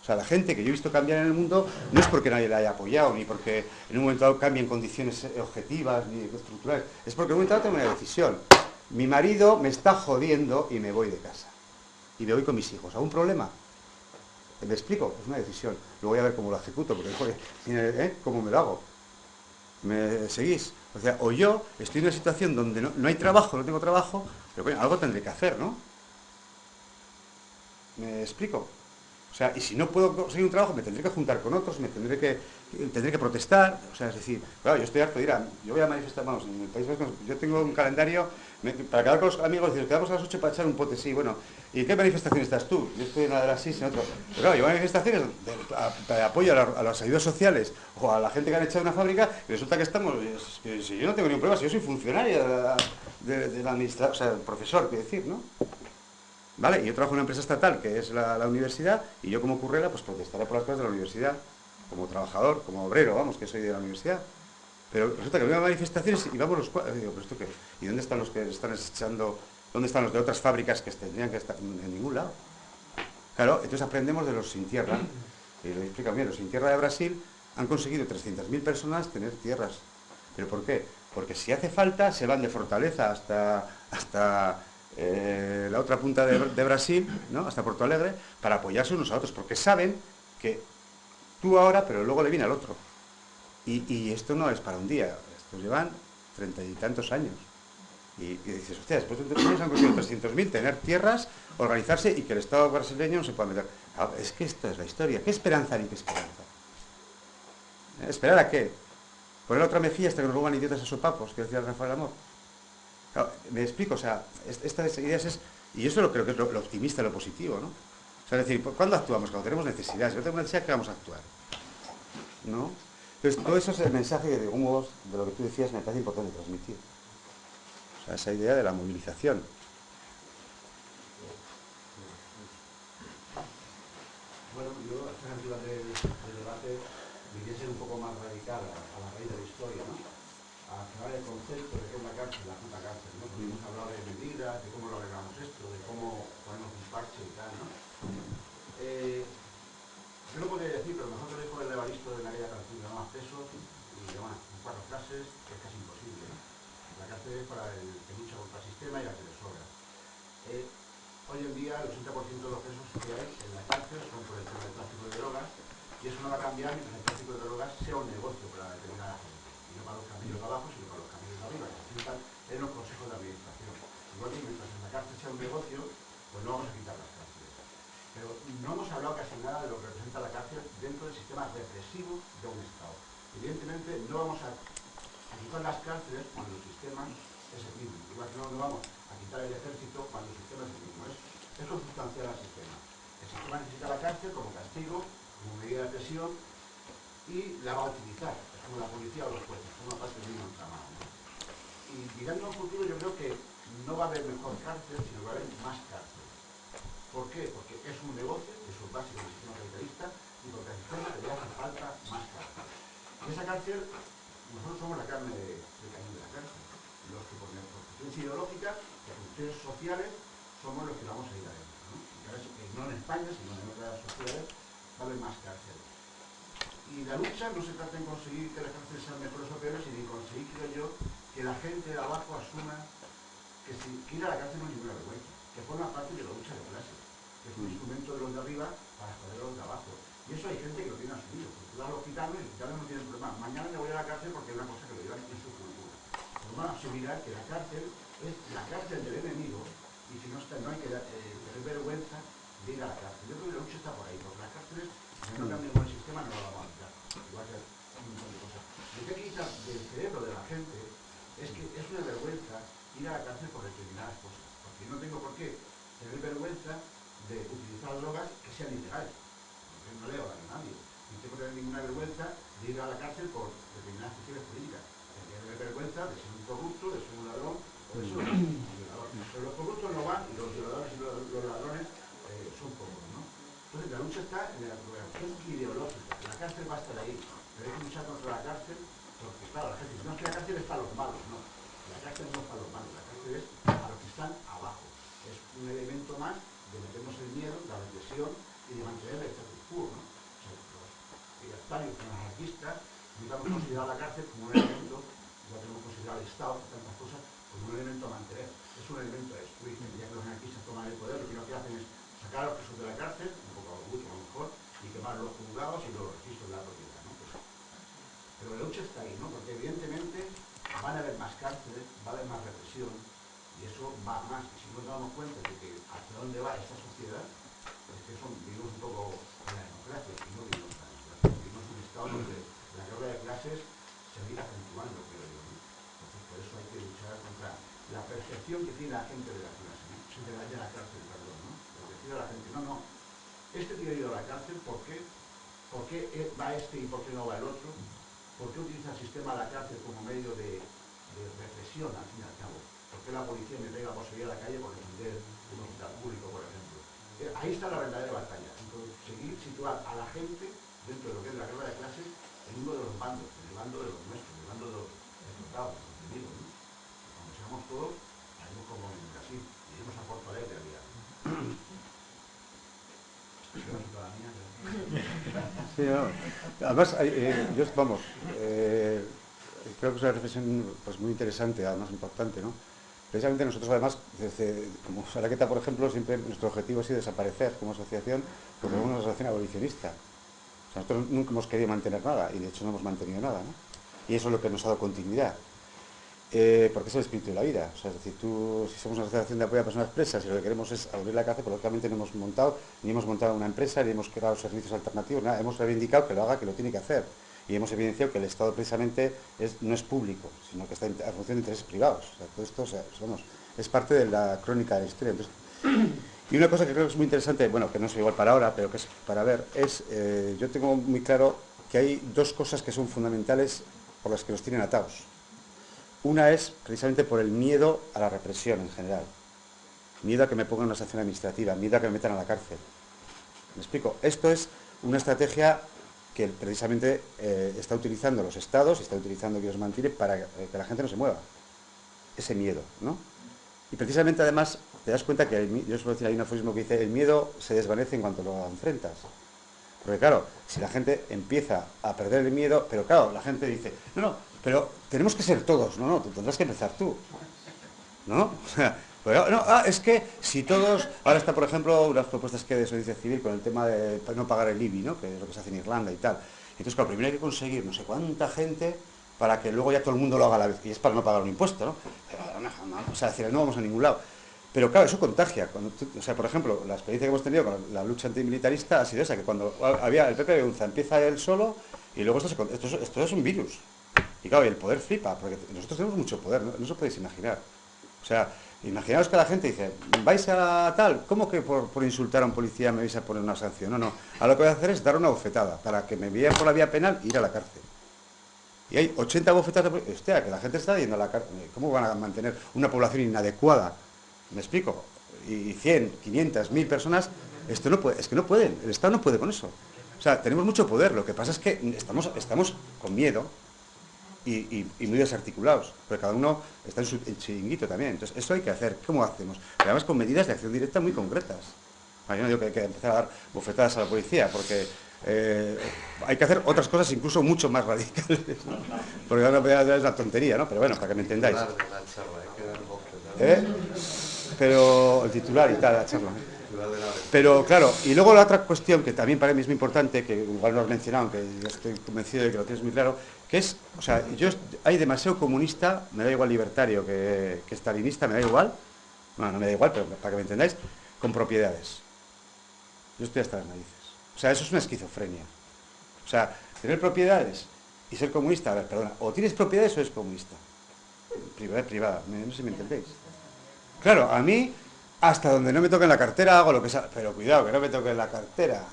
O sea, la gente que yo he visto cambiar en el mundo no es porque nadie la haya apoyado, ni porque en un momento dado cambien condiciones objetivas, ni estructurales. Es porque en un momento dado tengo una decisión. Mi marido me está jodiendo y me voy de casa. Y me voy con mis hijos. ¿Algún problema? ¿Me explico? Es una decisión. Luego voy a ver cómo lo ejecuto, porque ¿cómo me lo hago? ¿Me seguís? O sea, o yo estoy en una situación donde no hay trabajo, no tengo trabajo, pero bueno, algo tendré que hacer, ¿no? ¿Me explico? O sea, y si no puedo conseguir un trabajo, me tendré que juntar con otros, tendré que protestar. O sea, es decir, claro, yo estoy harto de ir yo voy a manifestar, vamos, en el País Vasco, yo tengo un calendario para quedar con los amigos, decir, quedamos a las 8 para echar un pote, sí, bueno, ¿y en qué manifestación estás tú? Yo estoy en una de las 6, en otro. Pero claro, yo manifestaciones de apoyo a las ayudas sociales o a la gente que han echado una fábrica, y resulta que estamos, si yo no tengo ningún problema, si yo soy funcionario de la administración, o sea, profesor, quiero decir, ¿no? ¿Vale? Y yo trabajo en una empresa estatal que es la universidad y yo como currela pues protestaré por las cosas de la universidad, como trabajador, como obrero, vamos, que soy de la universidad. Pero resulta que voy a manifestaciones y vamos los cuatro, digo, ¿pero esto qué? ¿Y dónde están los que están echando, dónde están los de otras fábricas que tendrían que estar? En ningún lado. Claro, entonces aprendemos de los sin tierra. Y lo explica bien, los sin tierra de Brasil han conseguido 300.000 personas tener tierras. ¿Pero por qué? Porque si hace falta se van de Fortaleza hasta la otra punta de Brasil, ¿no? Hasta Porto Alegre, para apoyarse unos a otros, porque saben que tú ahora, pero luego le viene al otro. Y esto no es para un día, esto llevan 30 y tantos años. Y dices, hostia, después de 30 años han conseguido 300.000 tener tierras, organizarse y que el Estado brasileño no se pueda meter. Es que esto es la historia. ¿Qué esperanza ni qué esperanza? ¿Esperar a qué? ¿Poner otra mejilla hasta que nos roban idiotas a sopapos, que decía Rafael Amor? Claro, me explico, o sea, estas ideas es... Y eso creo que es lo optimista, lo positivo, ¿no? O sea, es decir, ¿cuándo actuamos? Cuando tenemos necesidades. Si no tenemos necesidad, ¿qué vamos a actuar? ¿No? Entonces, todo eso es el mensaje de Hugo, de lo que tú decías, me parece importante transmitir. O sea, esa idea de la movilización. Bueno, yo a estas alturas del debate debería ser un poco más radical a la raíz de la historia, ¿no? A aclarar el concepto de qué es la cárcel, la puta cárcel, ¿no? Porque hemos hablado de medidas, de cómo lo arreglamos esto, de cómo ponemos un parche y tal, ¿no? Yo lo podría decir, pero mejor te lo dijo el Evaristo en aquella canción de Más Pesos y demás, en 4 frases, que es casi imposible, ¿no? La cárcel es para el que lucha contra el sistema y al que le sobra. Hoy en día el 80% de los presos que hay en la cárcel son por el tema del tráfico de drogas, y eso no va a cambiar mientras el tráfico de drogas sea un negocio para determinada gente, y no para los camellos de abajo, sino para los camellos de arriba, que se sientan en los consejos de administración. Igual que mientras en la cárcel sea un negocio, pues no vamos a quitar las cárceles. Pero no hemos hablado casi nada de lo que representa la cárcel dentro del sistema represivo de un Estado. Evidentemente no vamos a quitar las cárceles cuando el sistema es el mismo. Igual que no vamos a quitar el ejército cuando el sistema es el mismo. Es consustancial al sistema. El sistema necesita la cárcel como castigo, como medida de presión, y la va a utilizar, es como la policía o los jueces, forma parte del mismo entramado, ¿no? Y mirando al futuro, yo creo que no va a haber mejor cárcel, sino que va a haber más cárcel. ¿Por qué? Porque es un negocio, eso es básico del sistema capitalista, y porque al sistema le hace falta más cárcel. Y esa cárcel, nosotros somos la carne de cañón de la cárcel. Los que por cuestiones ideológicas, por cuestiones sociales, somos los que vamos a ir adentro, ¿no? Y no en España, sino en otras sociedades, va a haber más cárcel. Y la lucha no se trata en conseguir que las cárceles sean mejores o peores, sino en conseguir, creo yo, que la gente de abajo asuma que ir a la cárcel no es ninguna vergüenza, que forma parte de la lucha de clases, que es un instrumento de los de arriba para joder a los de abajo. Y eso hay gente que lo tiene asumido, porque tú vas a los gitanos y los gitanos no tienen problema. Mañana me voy a la cárcel porque es una cosa que lo llevan en su cultura. Pero van a asumir que la cárcel es la cárcel del enemigo, y si no está, no hay que tener vergüenza de ir a la cárcel. Yo creo que la lucha está por ahí, porque las cárceles, si no cambiamos el sistema, no lo vamos a quitar. Igual que un montón de cosas. Lo que hay que quitar del cerebro de la gente es que es una vergüenza ir a la cárcel por determinadas cosas. Porque no tengo por qué tener vergüenza de utilizar drogas que sean ilegales. Porque no le van a nadie. Ni tengo que tener ninguna vergüenza de ir a la cárcel por determinadas cuestiones políticas. Tendría que tener vergüenza de ser un corrupto, de ser un ladrón, o de ser un violador. Pero los corruptos no van, y los violadores y los ladrones son pocos, ¿no? Entonces la lucha está en la programación ideológica. La cárcel va a estar ahí, pero hay que luchar contra la cárcel, porque claro, la gente dice, no, es que la cárcel es para los malos, no. La cárcel no es para los malos, la cárcel es para los que están abajo. Es un elemento más de meternos el miedo, la represión y de mantener el status quo, ¿no? O sea, los libertarios, los anarquistas, digamos considerar la cárcel como un elemento, ya que hemos considerado el Estado, tantas cosas, como un elemento a mantener. Es un elemento a destruir. Ya que los anarquistas toman el poder, lo primero que hacen es sacar a los presos de la cárcel, un poco a orgullo a lo mejor, y quemar los juzgados y los registros de la propiedad, ¿no? Pues, pero la lucha está ahí, ¿no? Porque evidentemente van a haber más cárceles, va a haber más represión, y eso va más. Y si no nos damos cuenta de que hacia dónde va esta sociedad, es que vivimos un poco en la democracia, y no vivimos en la democracia. Vivimos en un estado donde la guerra de clases se va a ir acentuando, creo yo, ¿no? Entonces, por eso hay que luchar contra la percepción que tiene la gente de la clase, ¿no? De la cárcel, perdón, ¿no? La percepción de la gente, no. Este tío ha ido a la cárcel, ¿por qué? ¿Por qué va este y por qué no va el otro? ¿Por qué utiliza el sistema de la cárcel como medio de represión, al fin y al cabo? ¿Por qué la policía me pega por salir a la calle por defender un hospital público, por ejemplo? Ahí está la verdadera batalla, conseguir situar a la gente dentro de lo que es la guerra de clases en uno de los bandos, en el bando de los nuestros, en el bando de los explotados, de los oprimidos, ¿no? Cuando seamos todos, haremos como en Brasil, iremos a Porto Alegre a día. Sí, no. Además, creo que es una reflexión pues, muy interesante, además importante, ¿no? Precisamente nosotros, además, como Salaqueta, por ejemplo, siempre nuestro objetivo ha sido desaparecer como asociación, porque somos una asociación abolicionista. O sea, nosotros nunca hemos querido mantener nada, y de hecho no hemos mantenido nada, ¿no? Y eso es lo que nos ha dado continuidad. Porque es el espíritu de la vida. O sea, es decir, si somos una asociación de apoyo a personas presas y lo que queremos es abolir la cárcel, pues lógicamente no hemos montado, ni hemos montado una empresa, ni hemos creado servicios alternativos, nada. Hemos reivindicado que lo haga, que lo tiene que hacer. Y hemos evidenciado que el Estado precisamente no es público, sino que está a función de intereses privados. O sea, todo esto es parte de la crónica de la historia. Entonces, y una cosa que creo que es muy interesante, bueno, que no es igual para ahora, pero que es para ver, yo tengo muy claro que hay dos cosas que son fundamentales por las que nos tienen atados. Una es precisamente por el miedo a la represión en general. Miedo a que me pongan una sanción administrativa, miedo a que me metan a la cárcel. ¿Me explico? Esto es una estrategia que precisamente está utilizando los estados y está utilizando que los mantiene para que la gente no se mueva. Ese miedo, ¿no? Y precisamente además te das cuenta que, yo suelo decir, hay un aforismo que dice, el miedo se desvanece en cuanto lo enfrentas. Porque claro, si la gente empieza a perder el miedo, pero claro, la gente dice, no, pero tenemos que ser todos, no, tú tendrás que empezar tú, ¿no? O sea, Pero, no, es que si todos... Ahora está, por ejemplo, unas propuestas que de desobediencia civil con el tema de no pagar el IBI, ¿no? Que es lo que se hace en Irlanda y tal. Entonces, claro, primero hay que conseguir no sé cuánta gente para que luego ya todo el mundo lo haga a la vez. Y es para no pagar un impuesto, ¿no? Pero, o sea, decir, no vamos a ningún lado. Pero claro, eso contagia. O sea, por ejemplo, la experiencia que hemos tenido con la lucha antimilitarista ha sido esa, que cuando había el PP de Unza empieza él solo y luego esto es un virus. Y claro, y el poder flipa, porque nosotros tenemos mucho poder, no os lo podéis imaginar. O sea, imaginaos que la gente dice, vais a tal, ¿cómo que por insultar a un policía me vais a poner una sanción? No, no. Ahora lo que voy a hacer es dar una bofetada para que me vea por la vía penal e ir a la cárcel. Y hay 80 bofetadas de... Hostia, que la gente está yendo a la cárcel. ¿Cómo van a mantener una población inadecuada? ¿Me explico? Y 100, 500, 1000 personas, esto no puede, es que no pueden, el Estado no puede con eso. O sea, tenemos mucho poder, lo que pasa es que estamos con miedo y muy desarticulados, porque cada uno está en su chiringuito también. Entonces, eso hay que hacer. ¿Cómo hacemos? Y además con medidas de acción directa muy concretas. Yo no digo que hay que empezar a dar bofetadas a la policía, porque hay que hacer otras cosas incluso mucho más radicales, ¿no? Porque ahora es la tontería, ¿no? Pero bueno, para que me entendáis. Pero el titular y tal, la charla. Pero claro, y luego la otra cuestión que también para mí es muy importante, que igual no has mencionado, aunque yo estoy convencido de que lo tienes muy claro, que es, o sea, hay demasiado comunista, me da igual libertario que estalinista, me da igual, bueno, no me da igual, pero para que me entendáis, con propiedades. Yo estoy hasta las narices. O sea, eso es una esquizofrenia. O sea, tener propiedades y ser comunista, a ver, perdona, o tienes propiedades o eres comunista. Privada, no sé si me entendéis. Claro, a mí, hasta donde no me toque en la cartera, hago lo que sea. Pero cuidado, que no me toque en la cartera.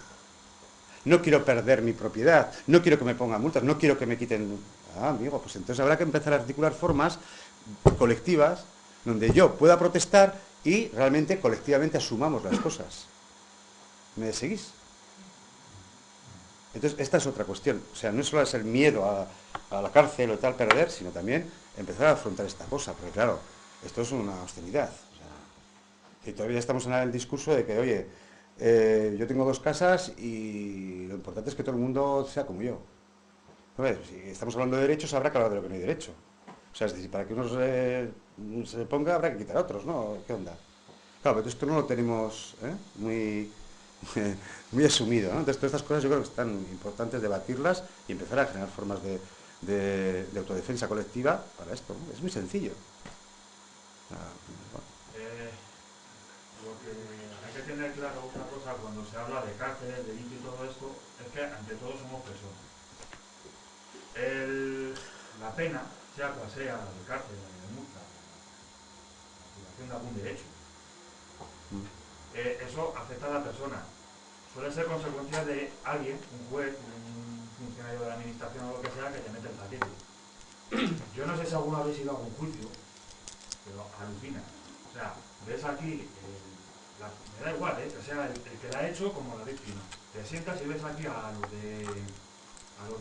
No quiero perder mi propiedad, no quiero que me pongan multas, no quiero que me quiten... Ah, amigo, pues entonces habrá que empezar a articular formas colectivas donde yo pueda protestar y realmente colectivamente asumamos las cosas. ¿Me seguís? Entonces, esta es otra cuestión. O sea, no solo es el miedo a la cárcel o tal, perder, sino también empezar a afrontar esta cosa. Porque claro, esto es una hostilidad. O sea, y todavía estamos en el discurso de que, oye, yo tengo 2 casas y lo importante es que todo el mundo sea como yo. ¿Sabes? Si estamos hablando de derechos, habrá que hablar de lo que no hay derecho. O sea, es decir, para que uno se ponga, habrá que quitar a otros, ¿no? ¿Qué onda? Claro, pero esto no lo tenemos muy asumido, ¿no? Entonces, todas estas cosas yo creo que están importantes debatirlas y empezar a generar formas de autodefensa colectiva para esto, ¿no? Es muy sencillo. Lo que hay que tener claro una cosa cuando se habla de cárceles, delito y todo esto, es que ante todo somos personas. La pena, sea cual sea, la de cárcel, la de multa, la privación de algún derecho, eso afecta a la persona. Suele ser consecuencia de alguien, un juez, un funcionario de la administración o lo que sea, que te mete el paquete. Yo no sé si alguna vez he ido a algún juicio, pero alucina. O sea, ves aquí, me da igual, que sea el que la ha hecho como la víctima. Te sientas y ves aquí a los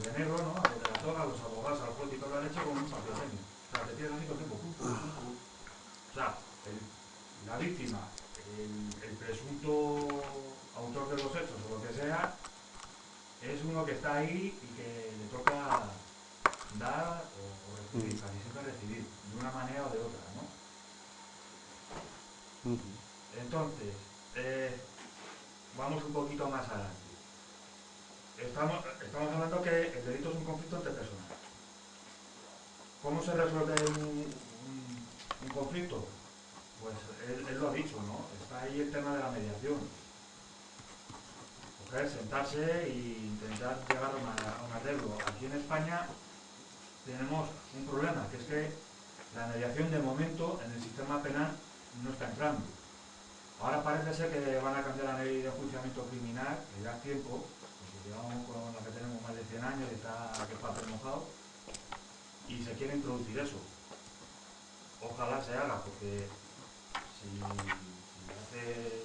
de negro, ¿no? A los de la toga, a los abogados, al juez y todo lo han hecho como un patrimonio. O sea, te tienes así todo el tiempo. O sea, la víctima, el presunto autor de los hechos o lo que sea, es uno que está ahí y que le toca dar o recibir, casi siempre recibir, de una manera o de otra, ¿no? Entonces, vamos un poquito más adelante. Estamos hablando que el delito es un conflicto entre personas. ¿Cómo se resuelve un conflicto? Pues él lo ha dicho, ¿no? Está ahí el tema de la mediación. Coger, sentarse e intentar llegar a un arreglo. Aquí en España tenemos un problema, que es que la mediación de momento en el sistema penal no está entrando. Ahora parece ser que van a cambiar la ley de enjuiciamiento criminal, que ya es tiempo, porque llevamos con la que tenemos más de 100 años y está que papel mojado, y se quiere introducir eso. Ojalá se haga, porque si haces,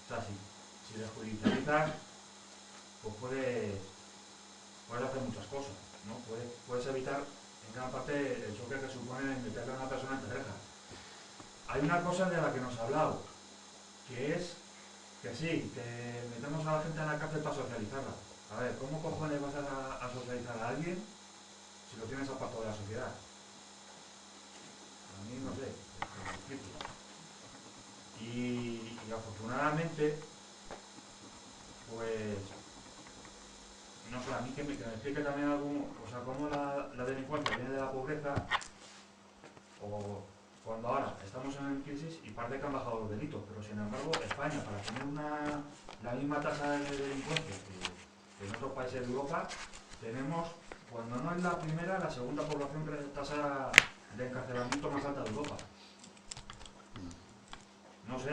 o sea, si desjudicializas, pues puedes hacer muchas cosas, ¿no? Puedes evitar en gran parte el choque que supone meterle a una persona entre rejas. Hay una cosa de la que nos ha hablado, que es que sí, que metemos a la gente en la cárcel para socializarla. A ver, ¿cómo cojones vas a socializar a alguien si lo tienes apartado de la sociedad? A mí no sé, Y afortunadamente, pues, no sé, a mí que me explique también algo, o sea, cómo la delincuencia viene de la pobreza, o cuando ahora estamos en crisis y parece que han bajado los delitos, pero sin embargo España, para tener la misma tasa de delincuencia que en otros países de Europa, tenemos, cuando no es la primera, la segunda población tasa de encarcelamiento más alta de Europa. No sé,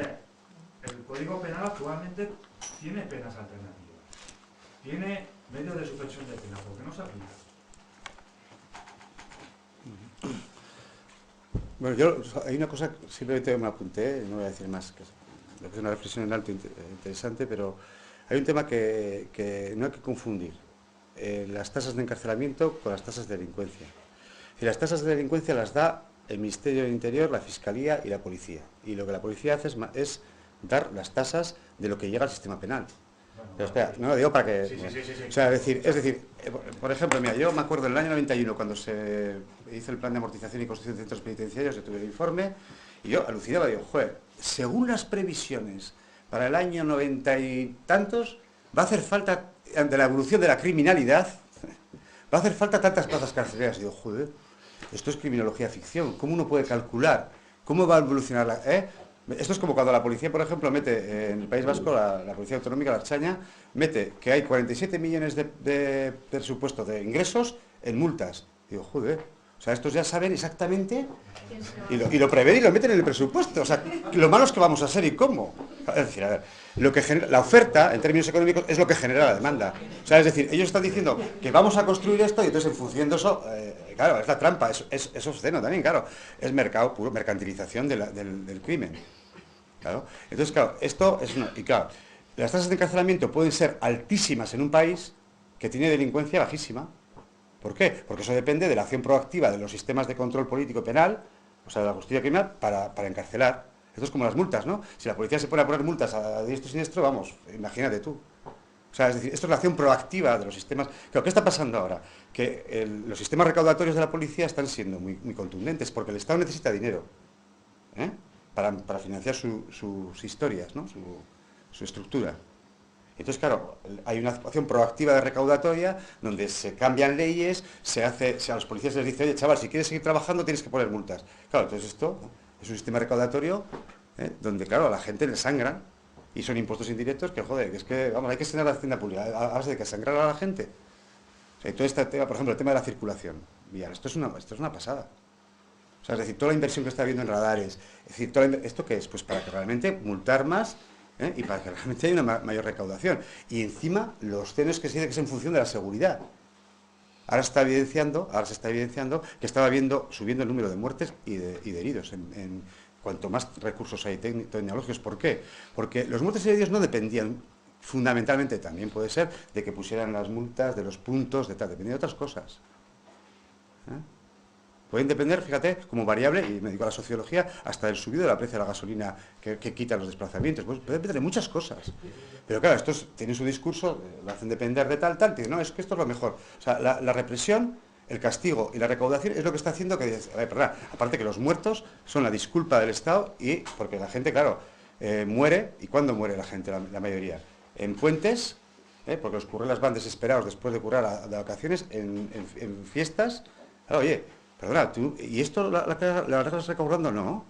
el Código Penal actualmente tiene penas alternativas, tiene medios de suspensión de pena, ¿por qué no se aplica? Bueno, yo hay una cosa, simplemente me apunté, no voy a decir más, que es una reflexión en alto interesante, pero hay un tema que no hay que confundir las tasas de encarcelamiento con las tasas de delincuencia. Y las tasas de delincuencia las da el Ministerio del Interior, la Fiscalía y la Policía. Y lo que la Policía hace es dar las tasas de lo que llega al sistema penal. Pero espera, no lo digo para que... Sí. O sea, es decir, por ejemplo, mira, yo me acuerdo en el año 91, cuando se hizo el plan de amortización y construcción de centros penitenciarios, yo tuve el informe, y yo alucinaba, digo, joder, según las previsiones para el año 90 y tantos, va a hacer falta, ante la evolución de la criminalidad, va a hacer falta tantas plazas carceleras. Y digo, joder, esto es criminología ficción, ¿cómo uno puede calcular? ¿Cómo va a evolucionar la...? Esto es como cuando la policía, por ejemplo, mete en el País Vasco, la Policía Autonómica, la Ertzaintza, mete que hay 47 millones de presupuesto de ingresos en multas. Digo, joder, o sea, estos ya saben exactamente y lo prevén y lo meten en el presupuesto. O sea, lo malos que vamos a ser y cómo. Es decir, a ver, lo que genera, la oferta, en términos económicos, es lo que genera la demanda. O sea, es decir, ellos están diciendo que vamos a construir esto y entonces en función de eso, claro, es la trampa, es obsceno también, claro. Es mercado puro, mercantilización del crimen. Claro. Entonces, claro, esto es una... Y claro, las tasas de encarcelamiento pueden ser altísimas en un país que tiene delincuencia bajísima. ¿Por qué? Porque eso depende de la acción proactiva de los sistemas de control político penal, o sea, de la justicia criminal, para encarcelar. Esto es como las multas, ¿no? Si la policía se pone a poner multas a diestro y siniestro, vamos, imagínate tú. O sea, es decir, esto es la acción proactiva de los sistemas. Claro, ¿qué está pasando ahora? Que los sistemas recaudatorios de la policía están siendo muy contundentes, porque el Estado necesita dinero, ¿eh? Para financiar sus historias, ¿no? Su estructura. Entonces, claro, hay una acción proactiva de recaudatoria donde se cambian leyes, a los policías les dice, oye, chaval, si quieres seguir trabajando tienes que poner multas. Claro, entonces esto es un sistema recaudatorio donde, claro, a la gente le sangran y son impuestos indirectos que, joder, que es que, vamos, hay que extender la hacienda pública a base de que sangrar a la gente. O sea, y todo este tema, por ejemplo, el tema de la circulación vial, esto es una pasada. O sea, es decir, toda la inversión que está habiendo en radares, es decir, ¿esto qué es? Pues para que realmente multar más y para que realmente haya una mayor recaudación. Y encima, los cenos que se dice que es en función de la seguridad. Ahora se está evidenciando que estaba subiendo el número de muertes y de heridos en cuanto más recursos hay tecnológicos. ¿Por qué? Porque los muertes y heridos no dependían fundamentalmente, también puede ser, de que pusieran las multas, de los puntos, de tal, dependía de otras cosas. Pueden depender, fíjate, como variable, y me dedico a la sociología, hasta el subido de la precio de la gasolina que quita los desplazamientos. Pues puede depender de muchas cosas. Pero claro, estos tienen su discurso, lo hacen depender de tal, dicen, no, es que esto es lo mejor. O sea, la represión, el castigo y la recaudación es lo que está haciendo que, perdón, aparte que los muertos son la disculpa del Estado y porque la gente, claro, muere. ¿Y cuándo muere la gente, la mayoría? En puentes, porque los currelas van desesperados después de currar de vacaciones, en fiestas. Claro, oye, perdona, tú, ¿y esto la estás recaudando? No.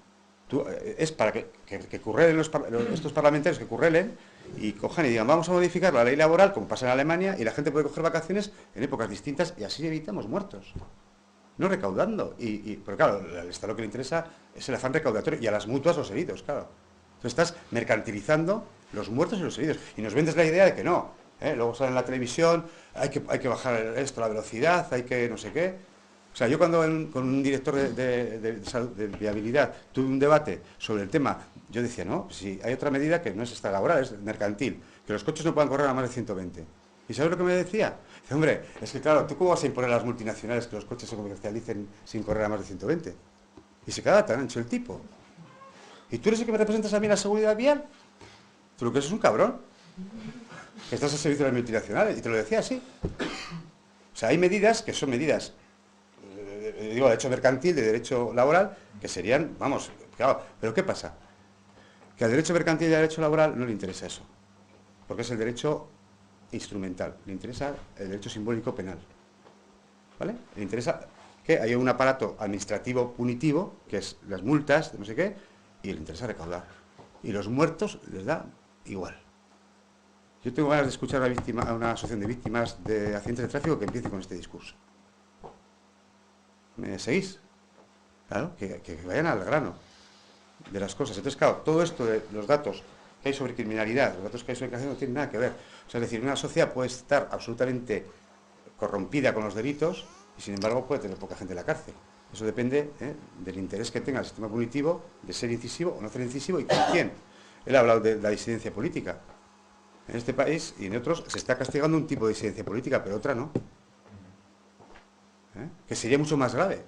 Es para que currelen estos parlamentarios, que currelen y cojan y digan, vamos a modificar la ley laboral, como pasa en Alemania, y la gente puede coger vacaciones en épocas distintas y así evitamos muertos. No recaudando. Pero claro, al Estado lo que le interesa es el afán recaudatorio y a las mutuas los heridos, claro. Entonces estás mercantilizando los muertos y los heridos. Y nos vendes la idea de que no. Luego sale en la televisión, hay que bajar la velocidad, hay que no sé qué. O sea, yo cuando con un director de viabilidad tuve un debate sobre el tema, yo decía, no, si hay otra medida que no es esta laboral, es mercantil, que los coches no puedan correr a más de 120. ¿Y sabes lo que me decía? Dice, hombre, es que claro, ¿tú cómo vas a imponer a las multinacionales que los coches se comercialicen sin correr a más de 120? Y se queda tan ancho el tipo. ¿Y tú eres el que me representas a mí en la seguridad vial? Tú lo que eres es un cabrón. Que estás al servicio de las multinacionales. Y te lo decía así. O sea, hay medidas que son medidas, de derecho mercantil, de derecho laboral, que serían, vamos, claro, pero ¿qué pasa? Que al derecho mercantil y al derecho laboral no le interesa eso, porque es el derecho instrumental, le interesa el derecho simbólico penal, ¿vale? Le interesa que haya un aparato administrativo punitivo, que es las multas, de no sé qué, y le interesa recaudar. Y los muertos les da igual. Yo tengo ganas de escuchar a una asociación de víctimas de accidentes de tráfico que empiece con este discurso. ¿Me seguís? Claro, que vayan al grano de las cosas. Entonces, claro, todo esto de los datos que hay sobre criminalidad, los datos que hay sobre cárcel no tienen nada que ver. O sea, es decir, una sociedad puede estar absolutamente corrompida con los delitos y, sin embargo, puede tener poca gente en la cárcel. Eso depende del interés que tenga el sistema punitivo de ser incisivo o no ser incisivo y con quién. Él ha hablado de la disidencia política. En este país y en otros se está castigando un tipo de disidencia política, pero otra no. Que sería mucho más grave.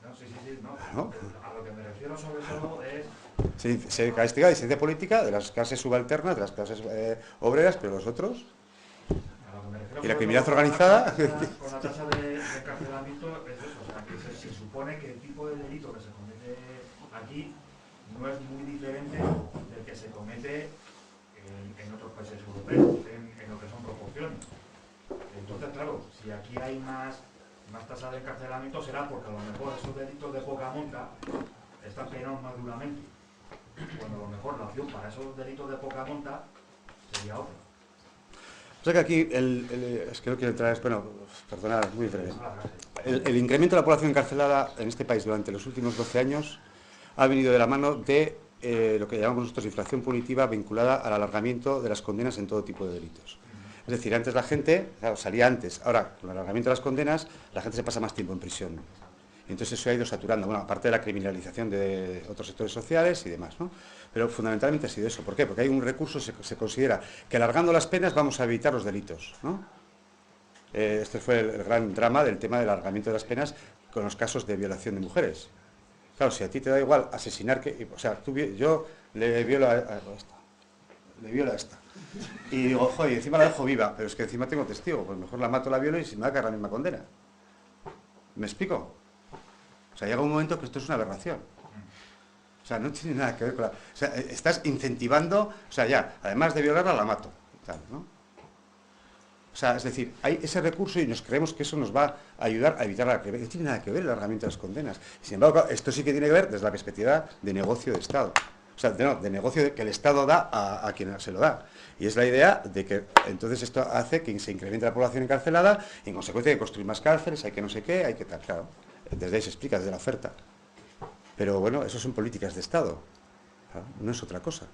No, sí, no. ¿No? A lo que me refiero sobre todo es... Se castiga la disidencia política de las clases subalternas, de las clases obreras, pero los otros... Y la criminalidad organizada... Con la tasa de encarcelamiento es eso, o sea, que se supone que el tipo de delito que se comete aquí no es muy diferente del que se comete en otros países europeos, en lo que son proporciones. Entonces, claro, si aquí hay más tasa de encarcelamiento será porque a lo mejor esos delitos de poca monta están penados más duramente. Cuando a lo mejor la opción para esos delitos de poca monta sería otra. O sea que aquí, es que no quiero entrar, bueno, perdonad, muy breve. El incremento de la población encarcelada en este país durante los últimos 12 años ha venido de la mano de lo que llamamos nosotros infracción punitiva vinculada al alargamiento de las condenas en todo tipo de delitos. Es decir, antes la gente, claro, salía antes, ahora con el alargamiento de las condenas la gente se pasa más tiempo en prisión. Y entonces eso ha ido saturando, bueno, aparte de la criminalización de otros sectores sociales y demás, ¿no? Pero fundamentalmente ha sido eso. ¿Por qué? Porque hay un recurso, se considera que alargando las penas vamos a evitar los delitos, ¿no? Este fue el gran drama del tema del alargamiento de las penas con los casos de violación de mujeres. Claro, si a ti te da igual asesinar que... O sea, yo le violo a esta. Y digo, joder, encima la dejo viva, pero es que encima tengo testigo, pues mejor la mato, la violo y se me va a caer la misma condena. ¿Me explico? O sea, llega un momento que esto es una aberración. O sea, no tiene nada que ver con la... O sea, estás incentivando... O sea, ya, además de violarla, la mato. Tal, ¿no? O sea, es decir, hay ese recurso y nos creemos que eso nos va a ayudar a evitar la criminalidad. No tiene nada que ver el alargamiento de las condenas. Sin embargo, esto sí que tiene que ver desde la perspectiva de negocio de Estado. O sea, de negocio que el Estado da a quien se lo da. Y es la idea de que entonces esto hace que se incremente la población encarcelada y en consecuencia hay que construir más cárceles, hay que no sé qué, hay que tal, claro. Desde ahí se explica, desde la oferta. Pero bueno, eso son políticas de Estado. Claro, no es otra cosa.